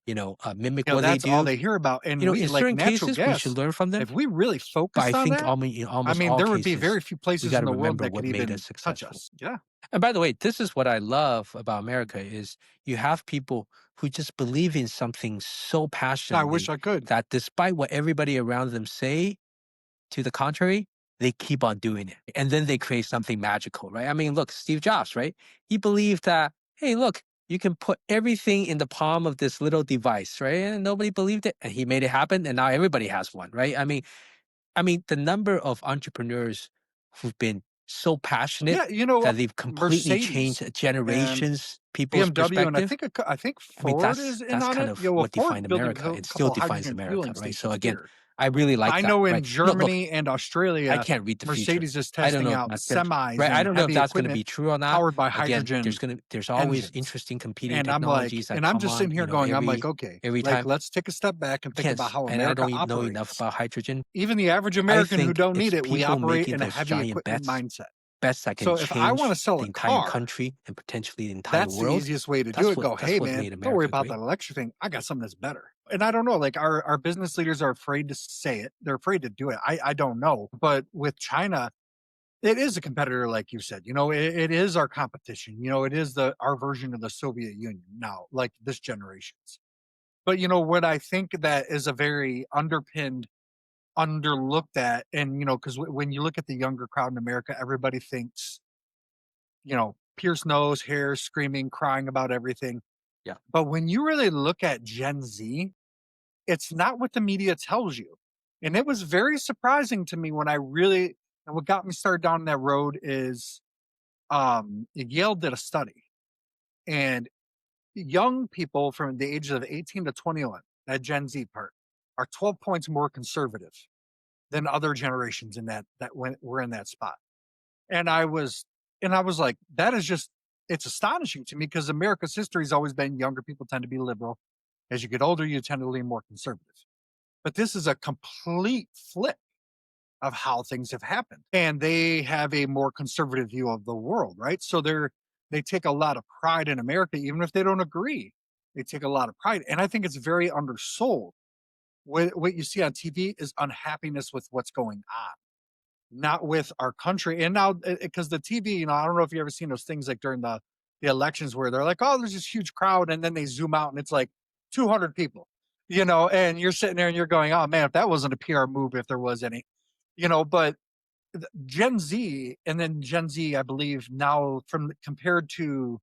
Speaker 1: mimic what they
Speaker 2: That's all
Speaker 1: do.
Speaker 2: they hear about. And we
Speaker 1: In
Speaker 2: like
Speaker 1: certain
Speaker 2: natural
Speaker 1: cases, we should
Speaker 2: gas.
Speaker 1: learn from them.
Speaker 2: If we really
Speaker 1: But I
Speaker 2: focused on
Speaker 1: think
Speaker 2: that,
Speaker 1: in
Speaker 2: I
Speaker 1: almost
Speaker 2: mean,
Speaker 1: all
Speaker 2: there would be
Speaker 1: cases,
Speaker 2: very few
Speaker 1: we
Speaker 2: places
Speaker 1: got
Speaker 2: in
Speaker 1: to
Speaker 2: the world
Speaker 1: remember
Speaker 2: that
Speaker 1: what
Speaker 2: could
Speaker 1: made us
Speaker 2: even touch
Speaker 1: successful.
Speaker 2: us. Yeah.
Speaker 1: And by the way, this is what I love about America is you have people who just believe in something so
Speaker 2: I wish
Speaker 1: passionately
Speaker 2: I could.
Speaker 1: that despite what everybody around them say to the contrary, they keep on doing it. And then they create something magical, right? I mean, look, Steve Jobs, right? He believed that, hey, look, you can put everything in the palm of this little device, right? And nobody believed it. And he made it happen. And now everybody has one, right? I mean, the number of entrepreneurs who've been so passionate
Speaker 2: Yeah,
Speaker 1: that they've completely
Speaker 2: Mercedes
Speaker 1: changed
Speaker 2: and
Speaker 1: generations, people's
Speaker 2: BMW, and
Speaker 1: perspective.
Speaker 2: I think
Speaker 1: I mean,
Speaker 2: Ford is in
Speaker 1: that's
Speaker 2: on
Speaker 1: kind
Speaker 2: it.
Speaker 1: of
Speaker 2: Well,
Speaker 1: what
Speaker 2: Ford's
Speaker 1: defined
Speaker 2: building
Speaker 1: America. It
Speaker 2: a
Speaker 1: still
Speaker 2: couple of
Speaker 1: defines
Speaker 2: hydrogen
Speaker 1: America,
Speaker 2: fueling
Speaker 1: right? So
Speaker 2: stations
Speaker 1: again,
Speaker 2: here.
Speaker 1: I really like
Speaker 2: I
Speaker 1: that,
Speaker 2: know in
Speaker 1: right? Look,
Speaker 2: Germany and
Speaker 1: I
Speaker 2: Australia,
Speaker 1: can't read the future.
Speaker 2: Mercedes is
Speaker 1: I don't
Speaker 2: testing
Speaker 1: know if
Speaker 2: out
Speaker 1: that's gonna
Speaker 2: semis
Speaker 1: right. I
Speaker 2: and
Speaker 1: don't know if
Speaker 2: heavy
Speaker 1: that's gonna
Speaker 2: equipment
Speaker 1: be true or not.
Speaker 2: powered by
Speaker 1: Again,
Speaker 2: hydrogen
Speaker 1: there's always
Speaker 2: engines.
Speaker 1: interesting competing
Speaker 2: And I'm like,
Speaker 1: technologies that
Speaker 2: and I'm
Speaker 1: come
Speaker 2: just sitting
Speaker 1: on,
Speaker 2: here going, I'm like,
Speaker 1: every
Speaker 2: okay, like
Speaker 1: time.
Speaker 2: let's take a step back and think about how
Speaker 1: And I
Speaker 2: America
Speaker 1: don't know enough
Speaker 2: operates.
Speaker 1: about hydrogen.
Speaker 2: Even the average
Speaker 1: I
Speaker 2: American who
Speaker 1: think
Speaker 2: don't need
Speaker 1: it's
Speaker 2: it, we
Speaker 1: people
Speaker 2: operate
Speaker 1: making
Speaker 2: in a
Speaker 1: those
Speaker 2: heavy
Speaker 1: giant
Speaker 2: equipment
Speaker 1: bets,
Speaker 2: mindset.
Speaker 1: that can
Speaker 2: So if I want to
Speaker 1: change
Speaker 2: sell
Speaker 1: the
Speaker 2: a
Speaker 1: entire
Speaker 2: car,
Speaker 1: country and potentially the entire
Speaker 2: that's the
Speaker 1: world.
Speaker 2: easiest way to do it. Go,
Speaker 1: That's
Speaker 2: hey
Speaker 1: what
Speaker 2: man,
Speaker 1: made
Speaker 2: don't worry
Speaker 1: America
Speaker 2: about
Speaker 1: great.
Speaker 2: that electric thing. I got something that's better. And I don't know, like our business leaders are afraid to say it. They're afraid to do it. I don't know. But with China, it is a competitor, like you said. It is our competition. It is our version of the Soviet Union now, like this generation's. But what I think that is a very underlooked at, and because when you look at the younger crowd in America, everybody thinks pierced nose, hair, screaming, crying about everything.
Speaker 1: Yeah.
Speaker 2: But when you really look at Gen Z, it's not what the media tells you. And it was very surprising to me when and what got me started down that road is Yale did a study, and young people from the ages of 18 to 21, that Gen Z part, are 12 points more conservative than other generations in that when we're in that spot. And I was like, that is just it's astonishing to me because America's history has always been younger people tend to be liberal. As you get older, you tend to lean more conservative. But this is a complete flip of how things have happened. And they have a more conservative view of the world, right? So they take a lot of pride in America, even if they don't agree. They take a lot of pride. And I think it's very undersold. What you see on TV is unhappiness with what's going on, not with our country. And now, because the TV, I don't know if you ever seen those things like during the elections where they're like, oh, there's this huge crowd, and then they zoom out and it's like 200 people, and you're sitting there and you're going, oh man, if that wasn't a PR move, if there was any, but Gen Z and then Gen Z, I believe now from compared to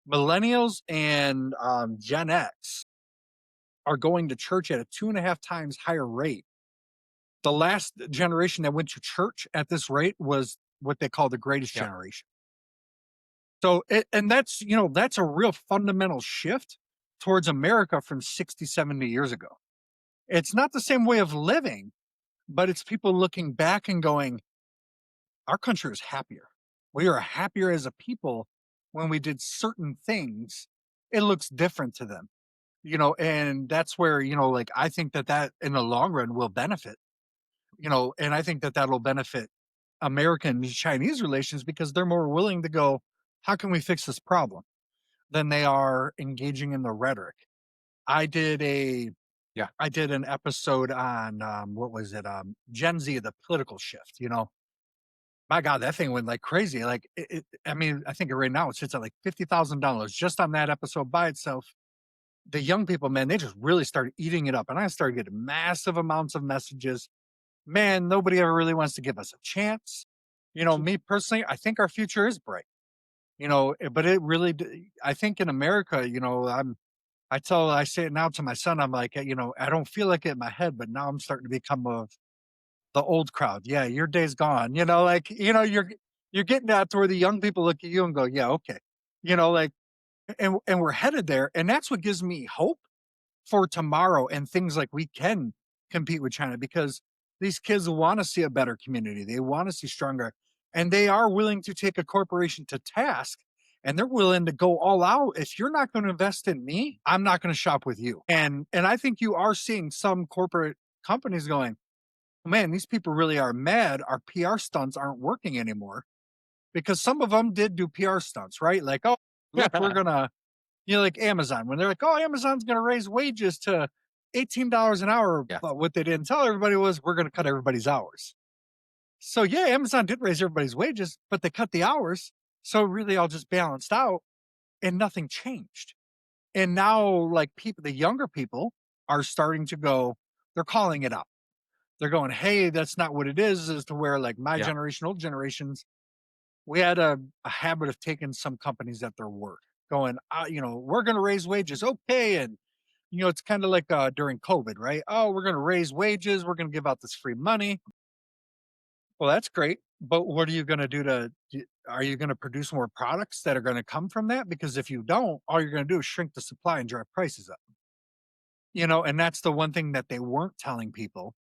Speaker 2: millennials and Gen X are going to church at a 2.5 times higher rate. The last generation that went to church at this rate was what they call the greatest
Speaker 1: Yeah.
Speaker 2: generation. So, and that's a real fundamental shift towards America from 60, 70 years ago. It's not the same way of living, but it's people looking back and going, our country is happier. We are happier as a people when we did certain things. It looks different to them, and that's where, like, I think that in the long run will benefit, and I think that that'll benefit American Chinese relations because they're more willing to go, how can we fix this problem than they are engaging in the rhetoric. I did
Speaker 1: Yeah.
Speaker 2: an episode on what was it? Gen Z, the political shift, My God, that thing went like crazy. Like, I mean, I think right now it sits at like $50,000 just on that episode by itself. The young people, man, they just really started eating it up. And I started getting massive amounts of messages. Man, nobody ever really wants to give us a chance. Me personally, I think our future is bright. But it really, I think in America, I say it now to my son, I'm like, I don't feel like it in my head, but now I'm starting to become of the old crowd. Yeah, your day's gone. You're getting that to where the young people look at you and go, yeah, okay. Like, and we're headed there. And that's what gives me hope for tomorrow and things like we can compete with China because these kids want to see a better community. They want to see stronger and they are willing to take a corporation to task and they're willing to go all out. If you're not going to invest in me, I'm not going to shop with you. And I think you are seeing some corporate companies going, man, these people really are mad. Our PR stunts aren't working anymore because some of them did do PR stunts, right? Like, oh, look, we're gonna like Amazon, when they're like, "Oh, Amazon's gonna raise wages to $18 an hour,"
Speaker 1: Yeah.
Speaker 2: but what they didn't tell everybody was, "We're gonna cut everybody's hours." So, yeah, Amazon did raise everybody's wages, but they cut the hours, so really all just balanced out and nothing changed. And now, like, the younger people are starting to go they're calling it out. They're going, "Hey, that's not what it is," as to where, like, my
Speaker 1: Yeah.
Speaker 2: generation, old generations, we had a habit of taking some companies at their word, going, we're going to raise wages. Okay. And, it's kind of like during COVID, right? Oh, we're going to raise wages. We're going to give out this free money. Well, that's great. But what are you going to do are you going to produce more products that are going to come from that? Because if you don't, all you're going to do is shrink the supply and drive prices up, and that's the one thing that they weren't telling people.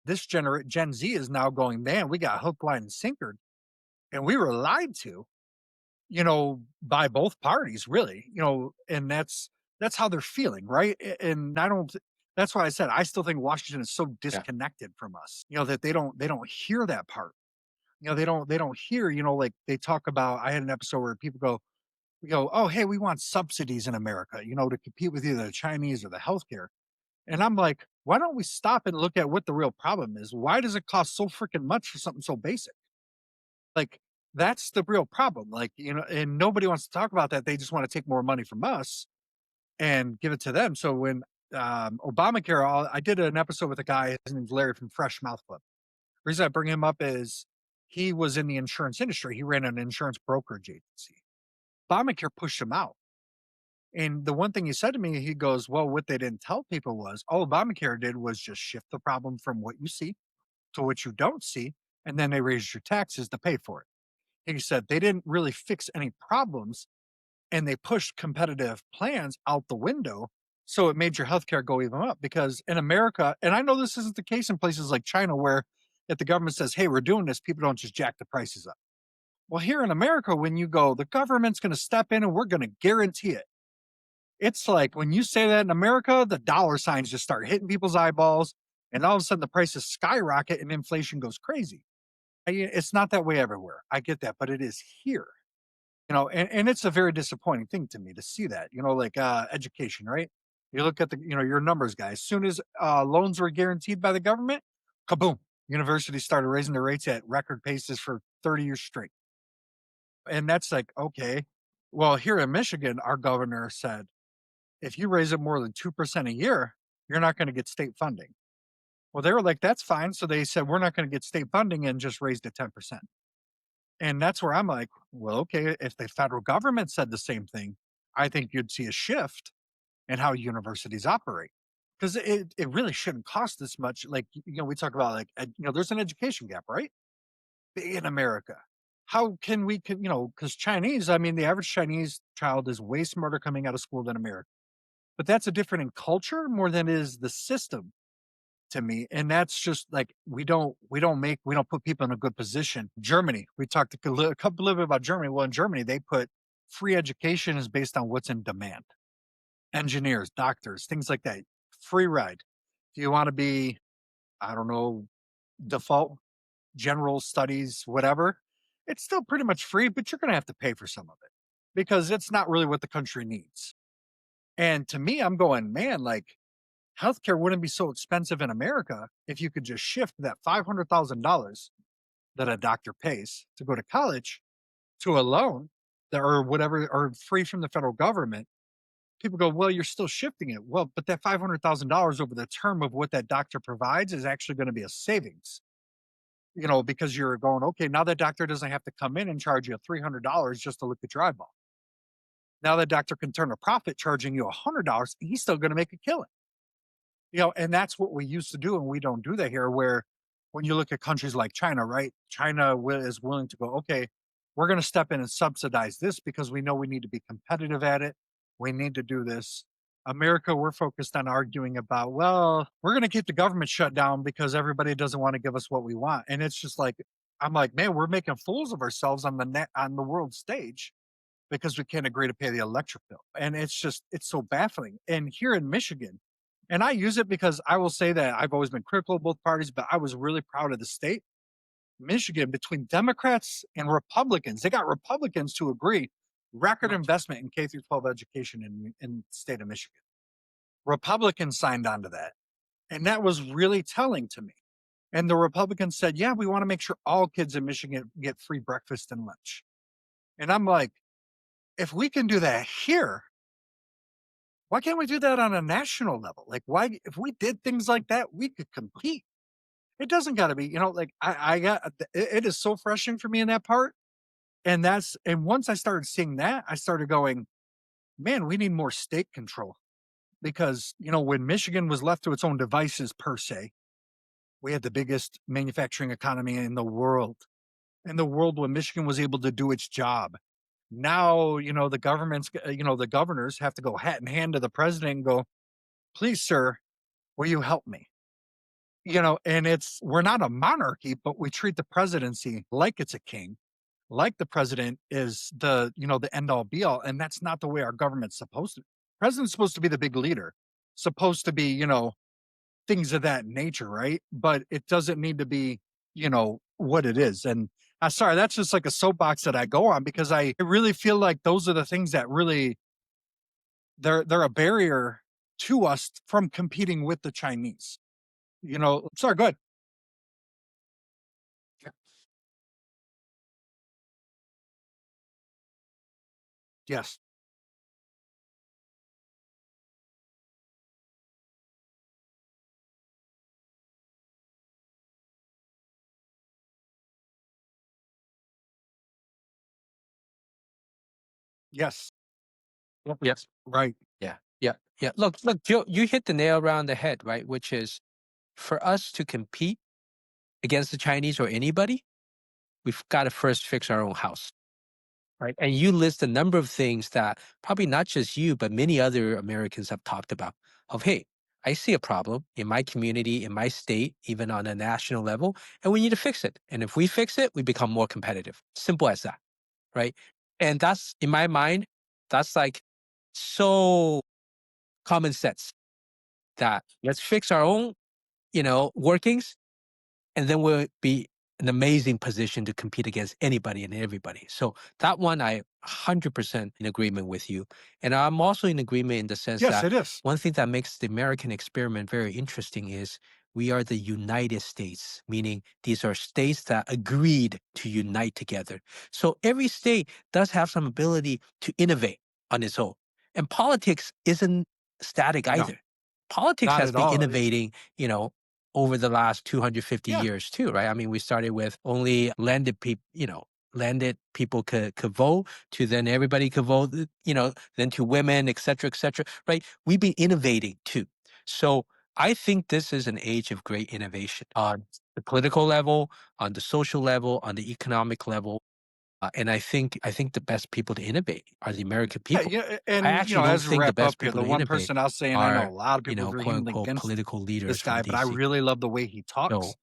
Speaker 2: This Gen Z is now going, man, we got hook, line, and sinker. And we were lied to by both parties, really, and that's how they're feeling, right? And I don't. That's why I said I still think Washington is so
Speaker 1: Yeah.
Speaker 2: disconnected from us. That they don't hear that part. They don't hear. Like they talk about. I had an episode where people go, oh hey, we want subsidies in America, to compete with either the Chinese or the healthcare. And I'm like, why don't we stop and look at what the real problem is? Why does it cost so freaking much for something so basic? Like, that's the real problem, like, and nobody wants to talk about that, they just wanna take more money from us and give it to them, so when, Obamacare, I did an episode with a guy, his name's Larry from Fresh Mouth Club. The reason I bring him up is he was in the insurance industry, he ran an insurance brokerage agency. Obamacare pushed him out, and the one thing he said to me, he goes, "Well, what they didn't tell people was all Obamacare did was just shift the problem from what you see to what you don't see, and then they raised your taxes to pay for it." He said they didn't really fix any problems and they pushed competitive plans out the window. So it made your healthcare go even up because in America, and I know this isn't the case in places like China, where if the government says, hey, we're doing this, people don't just jack the prices up. Well, here in America, when you go, the government's going to step in and we're going to guarantee it. It's like when you say that in America, the dollar signs just start hitting people's eyeballs and all of a sudden the prices skyrocket and inflation goes crazy. It's not that way everywhere. I get that, but it is here. And it's a very disappointing thing to me to see that, like education, right? You look at your numbers, guys. As soon as loans were guaranteed by the government, kaboom, universities started raising their rates at record paces for 30 years straight. And that's like, okay. Well, here in Michigan, our governor said, if you raise it more than 2% a year, you're not going to get state funding. Well, they were like, that's fine. So they said, we're not going to get state funding and just raised it 10%. And that's where I'm like, well, okay, if the federal government said the same thing, I think you'd see a shift in how universities operate. Because it really shouldn't cost this much. Like, we talk about like, there's an education gap, right? In America. How can we, because Chinese, I mean, the average Chinese child is way smarter coming out of school than America. But that's a different in culture more than it is the system to me. And that's just like we don't put people in a good position. Germany, we talked a couple little bit about Germany. Well, in Germany, they put free education is based on what's in demand. Engineers, doctors, things like that. Free ride. If you want to be, I don't know, default, general studies, whatever, it's still pretty much free, but you're gonna have to pay for some of it because it's not really what the country needs. And to me, I'm going, man, like healthcare wouldn't be so expensive in America if you could just shift that $500,000 that a doctor pays to go to college to a loan that or whatever or free from the federal government, people go, well, you're still shifting it. Well, but that $500,000 over the term of what that doctor provides is actually going to be a savings, because you're going, okay, now that doctor doesn't have to come in and charge you $300 just to look at your eyeball. Now that doctor can turn a profit charging you $100, he's still going to make a killing. And that's what we used to do, and we don't do that here. Where when you look at countries like China, right? China is willing to go, okay, we're going to step in and subsidize this because we know we need to be competitive at it. We need to do this. America, we're focused on arguing about, well, we're going to keep the government shut down because everybody doesn't want to give us what we want. And it's just like, I'm like, man, we're making fools of ourselves on the net on the world stage because we can't agree to pay the electric bill. And it's so baffling. And here in Michigan, and I use it because I will say that I've always been critical of both parties, but I was really proud of the state. Michigan, between Democrats and Republicans, they got Republicans to agree record investment in K through 12 education in the state of Michigan. Republicans signed on to that. And that was really telling to me. And the Republicans said, yeah, we want to make sure all kids in Michigan get free breakfast and lunch. And I'm like, if we can do that here, why can't we do that on a national level? Like, why, if we did things like that, we could compete. It doesn't got to be, like it is so frustrating for me in that part. And once I started seeing that, I started going, man, we need more state control because, when Michigan was left to its own devices per se, we had the biggest manufacturing economy in the world when Michigan was able to do its job. Now, the governors have to go hat in hand to the president and go, please, sir, will you help me? And we're not a monarchy, but we treat the presidency like it's a king, like the president is the end all be all. And that's not the way our government's supposed to. President's supposed to be the big leader, supposed to be, things of that nature, right? But it doesn't need to be, what it is. And sorry, that's just like a soapbox that I go on because I really feel like those are the things that really they're a barrier to us from competing with the Chinese. Sorry, go ahead. Yes. Yes. Yep.
Speaker 1: Yes.
Speaker 2: Right.
Speaker 1: Yeah. Yeah. Yeah. Look, Joe, you hit the nail around the head, right? Which is for us to compete against the Chinese or anybody, we've got to first fix our own house. Right. And you list a number of things that probably not just you, but many other Americans have talked about of, hey, I see a problem in my community, in my state, even on a national level, and we need to fix it. And if we fix it, we become more competitive. Simple as that. Right. And that's in my mind, that's like so common sense that let's fix our own, workings, and then we'll be an amazing position to compete against anybody and everybody. So that one, I 100% in agreement with you. And I'm also in agreement in the sense
Speaker 2: Yes,
Speaker 1: that
Speaker 2: it is.
Speaker 1: one thing that makes the American experiment very interesting is we are the United States, meaning these are states that agreed to unite together. So every state does have some ability to innovate on its own. And politics isn't static
Speaker 2: No,
Speaker 1: either. Politics
Speaker 2: not
Speaker 1: has
Speaker 2: at
Speaker 1: been
Speaker 2: all.
Speaker 1: innovating, over the last 250
Speaker 2: Yeah.
Speaker 1: years too, right? I mean, we started with only landed people could vote to then everybody could vote, then to women, et cetera, right? We've been innovating too. So I think this is an age of great innovation on the political level, on the social level, on the economic level. And I think the best people to innovate are the American
Speaker 2: Yeah,
Speaker 1: people.
Speaker 2: yeah,
Speaker 1: I
Speaker 2: and
Speaker 1: actually don't
Speaker 2: as we
Speaker 1: think the
Speaker 2: wrap up
Speaker 1: best
Speaker 2: here,
Speaker 1: people
Speaker 2: the
Speaker 1: to
Speaker 2: one
Speaker 1: innovate
Speaker 2: person I'll say, and I know a
Speaker 1: are,
Speaker 2: lot of people are
Speaker 1: quote
Speaker 2: vehemently
Speaker 1: unquote,
Speaker 2: against
Speaker 1: political leaders
Speaker 2: this
Speaker 1: from
Speaker 2: guy, but I
Speaker 1: DC.
Speaker 2: really love the way he
Speaker 1: So
Speaker 2: talks.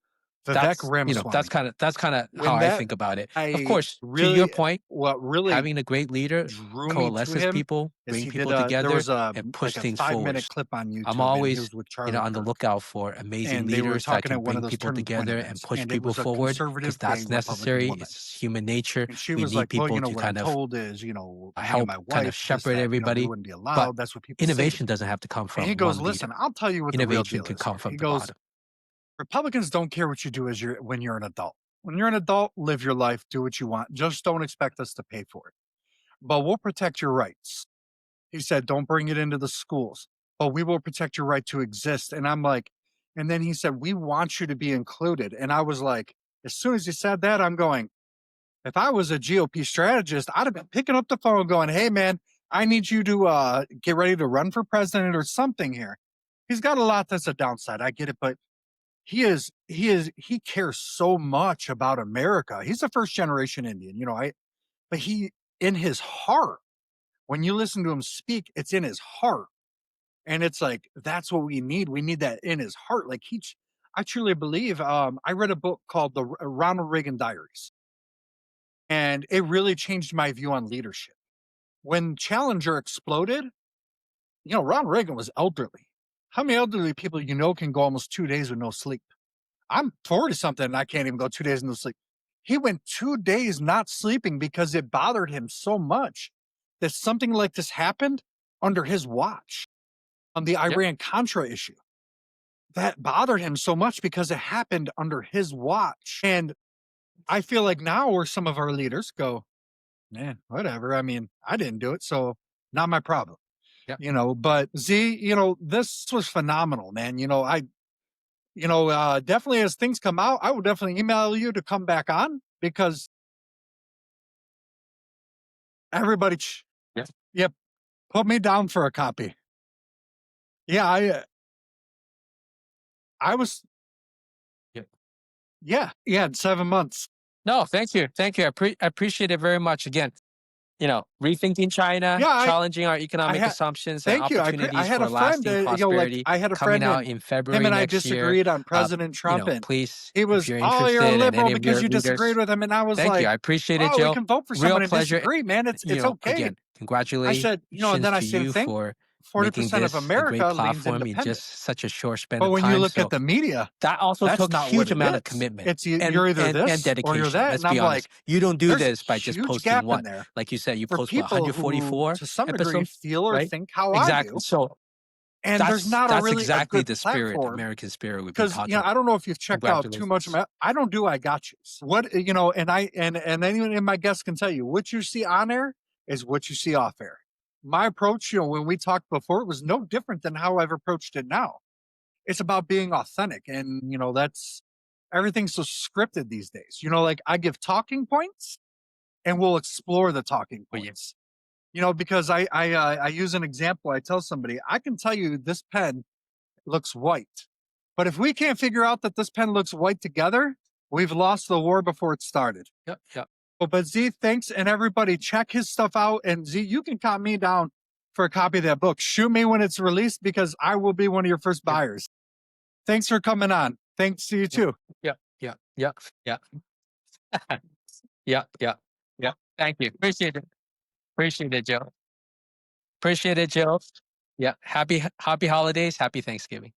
Speaker 2: Vivek
Speaker 1: that's
Speaker 2: Ramaswamy.
Speaker 1: that's kind of how
Speaker 2: When
Speaker 1: I
Speaker 2: that
Speaker 1: think about it. Of
Speaker 2: I
Speaker 1: course, to your
Speaker 2: really
Speaker 1: point,
Speaker 2: what really
Speaker 1: having a great leader
Speaker 2: drew me to
Speaker 1: coalesces
Speaker 2: him
Speaker 1: people,
Speaker 2: is
Speaker 1: bring
Speaker 2: he did
Speaker 1: people
Speaker 2: a there
Speaker 1: together,
Speaker 2: was a
Speaker 1: and push
Speaker 2: like a
Speaker 1: things
Speaker 2: 5 minute
Speaker 1: forward.
Speaker 2: clip on
Speaker 1: I'm
Speaker 2: YouTube, and he
Speaker 1: always,
Speaker 2: was with Charlie
Speaker 1: on the
Speaker 2: Kirk,
Speaker 1: lookout for amazing
Speaker 2: and they were
Speaker 1: leaders that
Speaker 2: talking
Speaker 1: can
Speaker 2: at one
Speaker 1: bring
Speaker 2: of those
Speaker 1: people
Speaker 2: turning point
Speaker 1: together and
Speaker 2: events,
Speaker 1: push
Speaker 2: and it
Speaker 1: people
Speaker 2: was a
Speaker 1: forward because
Speaker 2: conservative gay
Speaker 1: that's
Speaker 2: Republican
Speaker 1: necessary.
Speaker 2: woman.
Speaker 1: It's human nature.
Speaker 2: And she
Speaker 1: We
Speaker 2: was
Speaker 1: need
Speaker 2: like, well,
Speaker 1: people to
Speaker 2: what I'm
Speaker 1: kind of
Speaker 2: told is, me and
Speaker 1: help
Speaker 2: my
Speaker 1: kind of
Speaker 2: wife, this,
Speaker 1: shepherd
Speaker 2: that, we
Speaker 1: everybody.
Speaker 2: wouldn't be
Speaker 1: But
Speaker 2: allowed. That's what people say to
Speaker 1: innovation
Speaker 2: me.
Speaker 1: doesn't have to come
Speaker 2: And he
Speaker 1: from
Speaker 2: goes,
Speaker 1: one
Speaker 2: listen,
Speaker 1: leader.
Speaker 2: I'll tell you what the real
Speaker 1: Innovation
Speaker 2: deal
Speaker 1: can
Speaker 2: is
Speaker 1: come
Speaker 2: here.
Speaker 1: from
Speaker 2: He
Speaker 1: the
Speaker 2: goes,
Speaker 1: bottom.
Speaker 2: Republicans don't care what you do when you're an adult. when you're an adult, live your life, do what you want. Just don't expect us to pay for it. But we'll protect your rights. He said, don't bring it into the schools, but we will protect your right to exist. And I'm like, and then he said, we want you to be included. And I was like, as soon as he said that, I'm going, if I was a GOP strategist, I'd have been picking up the phone going, hey, man, I need you to get ready to run for president or something here. He's got a lot that's a downside. I get it, but he cares so much about America. He's a first generation Indian, but he, in his heart, when you listen to him speak, it's in his heart. And it's like, that's what we need. We need that in his heart. Like I truly believe, I read a book called the Ronald Reagan Diaries, and it really changed my view on leadership. When Challenger exploded, Ronald Reagan was elderly. How many elderly people can go almost 2 days with no sleep? I'm 40 something and I can't even go 2 days no sleep. He went 2 days not sleeping because it bothered him so much that something like this happened under his watch on the
Speaker 1: Yep.
Speaker 2: Iran Contra issue. That bothered him so much because it happened under his watch. And I feel like now where some of our leaders go, man, whatever. I mean, I didn't do it, so not my problem.
Speaker 1: Yep.
Speaker 2: But Z, this was phenomenal, man. Definitely as things come out, I will definitely email you to come back on because everybody,
Speaker 1: Yep.
Speaker 2: yep, put me down for a copy. Yeah, I was,
Speaker 1: Yep.
Speaker 2: yeah, in 7 months.
Speaker 1: No, thank you. Thank you. I appreciate it very much. Again, rethinking China,
Speaker 2: Yeah,
Speaker 1: challenging our
Speaker 2: I
Speaker 1: economic
Speaker 2: had,
Speaker 1: assumptions and
Speaker 2: thank you. I
Speaker 1: opportunities
Speaker 2: had a
Speaker 1: for
Speaker 2: friend,
Speaker 1: lasting prosperity
Speaker 2: I had a
Speaker 1: coming
Speaker 2: friend
Speaker 1: out
Speaker 2: and
Speaker 1: in
Speaker 2: him
Speaker 1: February
Speaker 2: and I
Speaker 1: next year.
Speaker 2: disagreed on
Speaker 1: Uh,
Speaker 2: President Trump, and
Speaker 1: Please,
Speaker 2: he
Speaker 1: if
Speaker 2: was,
Speaker 1: you're
Speaker 2: oh, you're a
Speaker 1: interested in
Speaker 2: liberal
Speaker 1: any of
Speaker 2: because
Speaker 1: your
Speaker 2: you disagreed
Speaker 1: leaders,
Speaker 2: with him. And I was
Speaker 1: thank you.
Speaker 2: like,
Speaker 1: I appreciate it,
Speaker 2: oh, we
Speaker 1: Joe.
Speaker 2: can vote for
Speaker 1: Real
Speaker 2: someone and
Speaker 1: pleasure.
Speaker 2: disagree, man. It's okay.
Speaker 1: Again,
Speaker 2: I said, and
Speaker 1: congratulations
Speaker 2: then I
Speaker 1: to
Speaker 2: said,
Speaker 1: you
Speaker 2: think
Speaker 1: for making
Speaker 2: 40% of
Speaker 1: this a great
Speaker 2: America leans
Speaker 1: platform in
Speaker 2: independent.
Speaker 1: just such a short span
Speaker 2: But
Speaker 1: of
Speaker 2: when you
Speaker 1: time.
Speaker 2: look at
Speaker 1: So
Speaker 2: the media,
Speaker 1: that also
Speaker 2: that's
Speaker 1: took
Speaker 2: not what
Speaker 1: huge
Speaker 2: it
Speaker 1: amount of
Speaker 2: is.
Speaker 1: commitment
Speaker 2: It's
Speaker 1: and
Speaker 2: you're either
Speaker 1: and
Speaker 2: this or you're
Speaker 1: dedication.
Speaker 2: that.
Speaker 1: Let's
Speaker 2: And I'm
Speaker 1: be
Speaker 2: like,
Speaker 1: honest. You don't do
Speaker 2: there's a
Speaker 1: this by just
Speaker 2: huge
Speaker 1: posting
Speaker 2: gap in
Speaker 1: one.
Speaker 2: there
Speaker 1: Like you said, you
Speaker 2: for
Speaker 1: post what
Speaker 2: people who,
Speaker 1: 144
Speaker 2: to some degree,
Speaker 1: episodes,
Speaker 2: feel or
Speaker 1: right?
Speaker 2: think how I
Speaker 1: Exactly.
Speaker 2: do.
Speaker 1: So
Speaker 2: And there's
Speaker 1: that's
Speaker 2: not a
Speaker 1: that's
Speaker 2: really a
Speaker 1: exactly
Speaker 2: good
Speaker 1: the spirit,
Speaker 2: platform
Speaker 1: American spirit we've been
Speaker 2: because
Speaker 1: talking
Speaker 2: I
Speaker 1: about.
Speaker 2: don't know if you've checked out too much.
Speaker 1: Congratulations.
Speaker 2: I don't do I got yous. What and I and anyone in my guests can tell you what you see on air is what you see off air. My approach, when we talked before, it was no different than how I've approached it now. It's about being authentic, and that's everything's so scripted these days. Like I give talking points, and we'll explore the talking
Speaker 1: But yeah,
Speaker 2: points. Because I use an example. I tell somebody I can tell you this pen looks white. But if we can't figure out that this pen looks white together, we've lost the war before it started.
Speaker 1: yep, yep.
Speaker 2: But Z, thanks, and everybody check his stuff out. And Z, you can count me down for a copy of that book. Shoot me when it's released because I will be one of your first
Speaker 1: Yep,
Speaker 2: buyers. Thanks for coming on. Thanks to you
Speaker 1: yep,
Speaker 2: too.
Speaker 1: yep, yep, yep, yep, yep, yep, yep. Thank you. Appreciate it. Appreciate it, Joe. Appreciate it, Joe. Yeah. Happy holidays. Happy Thanksgiving.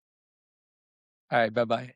Speaker 1: All right. Bye bye.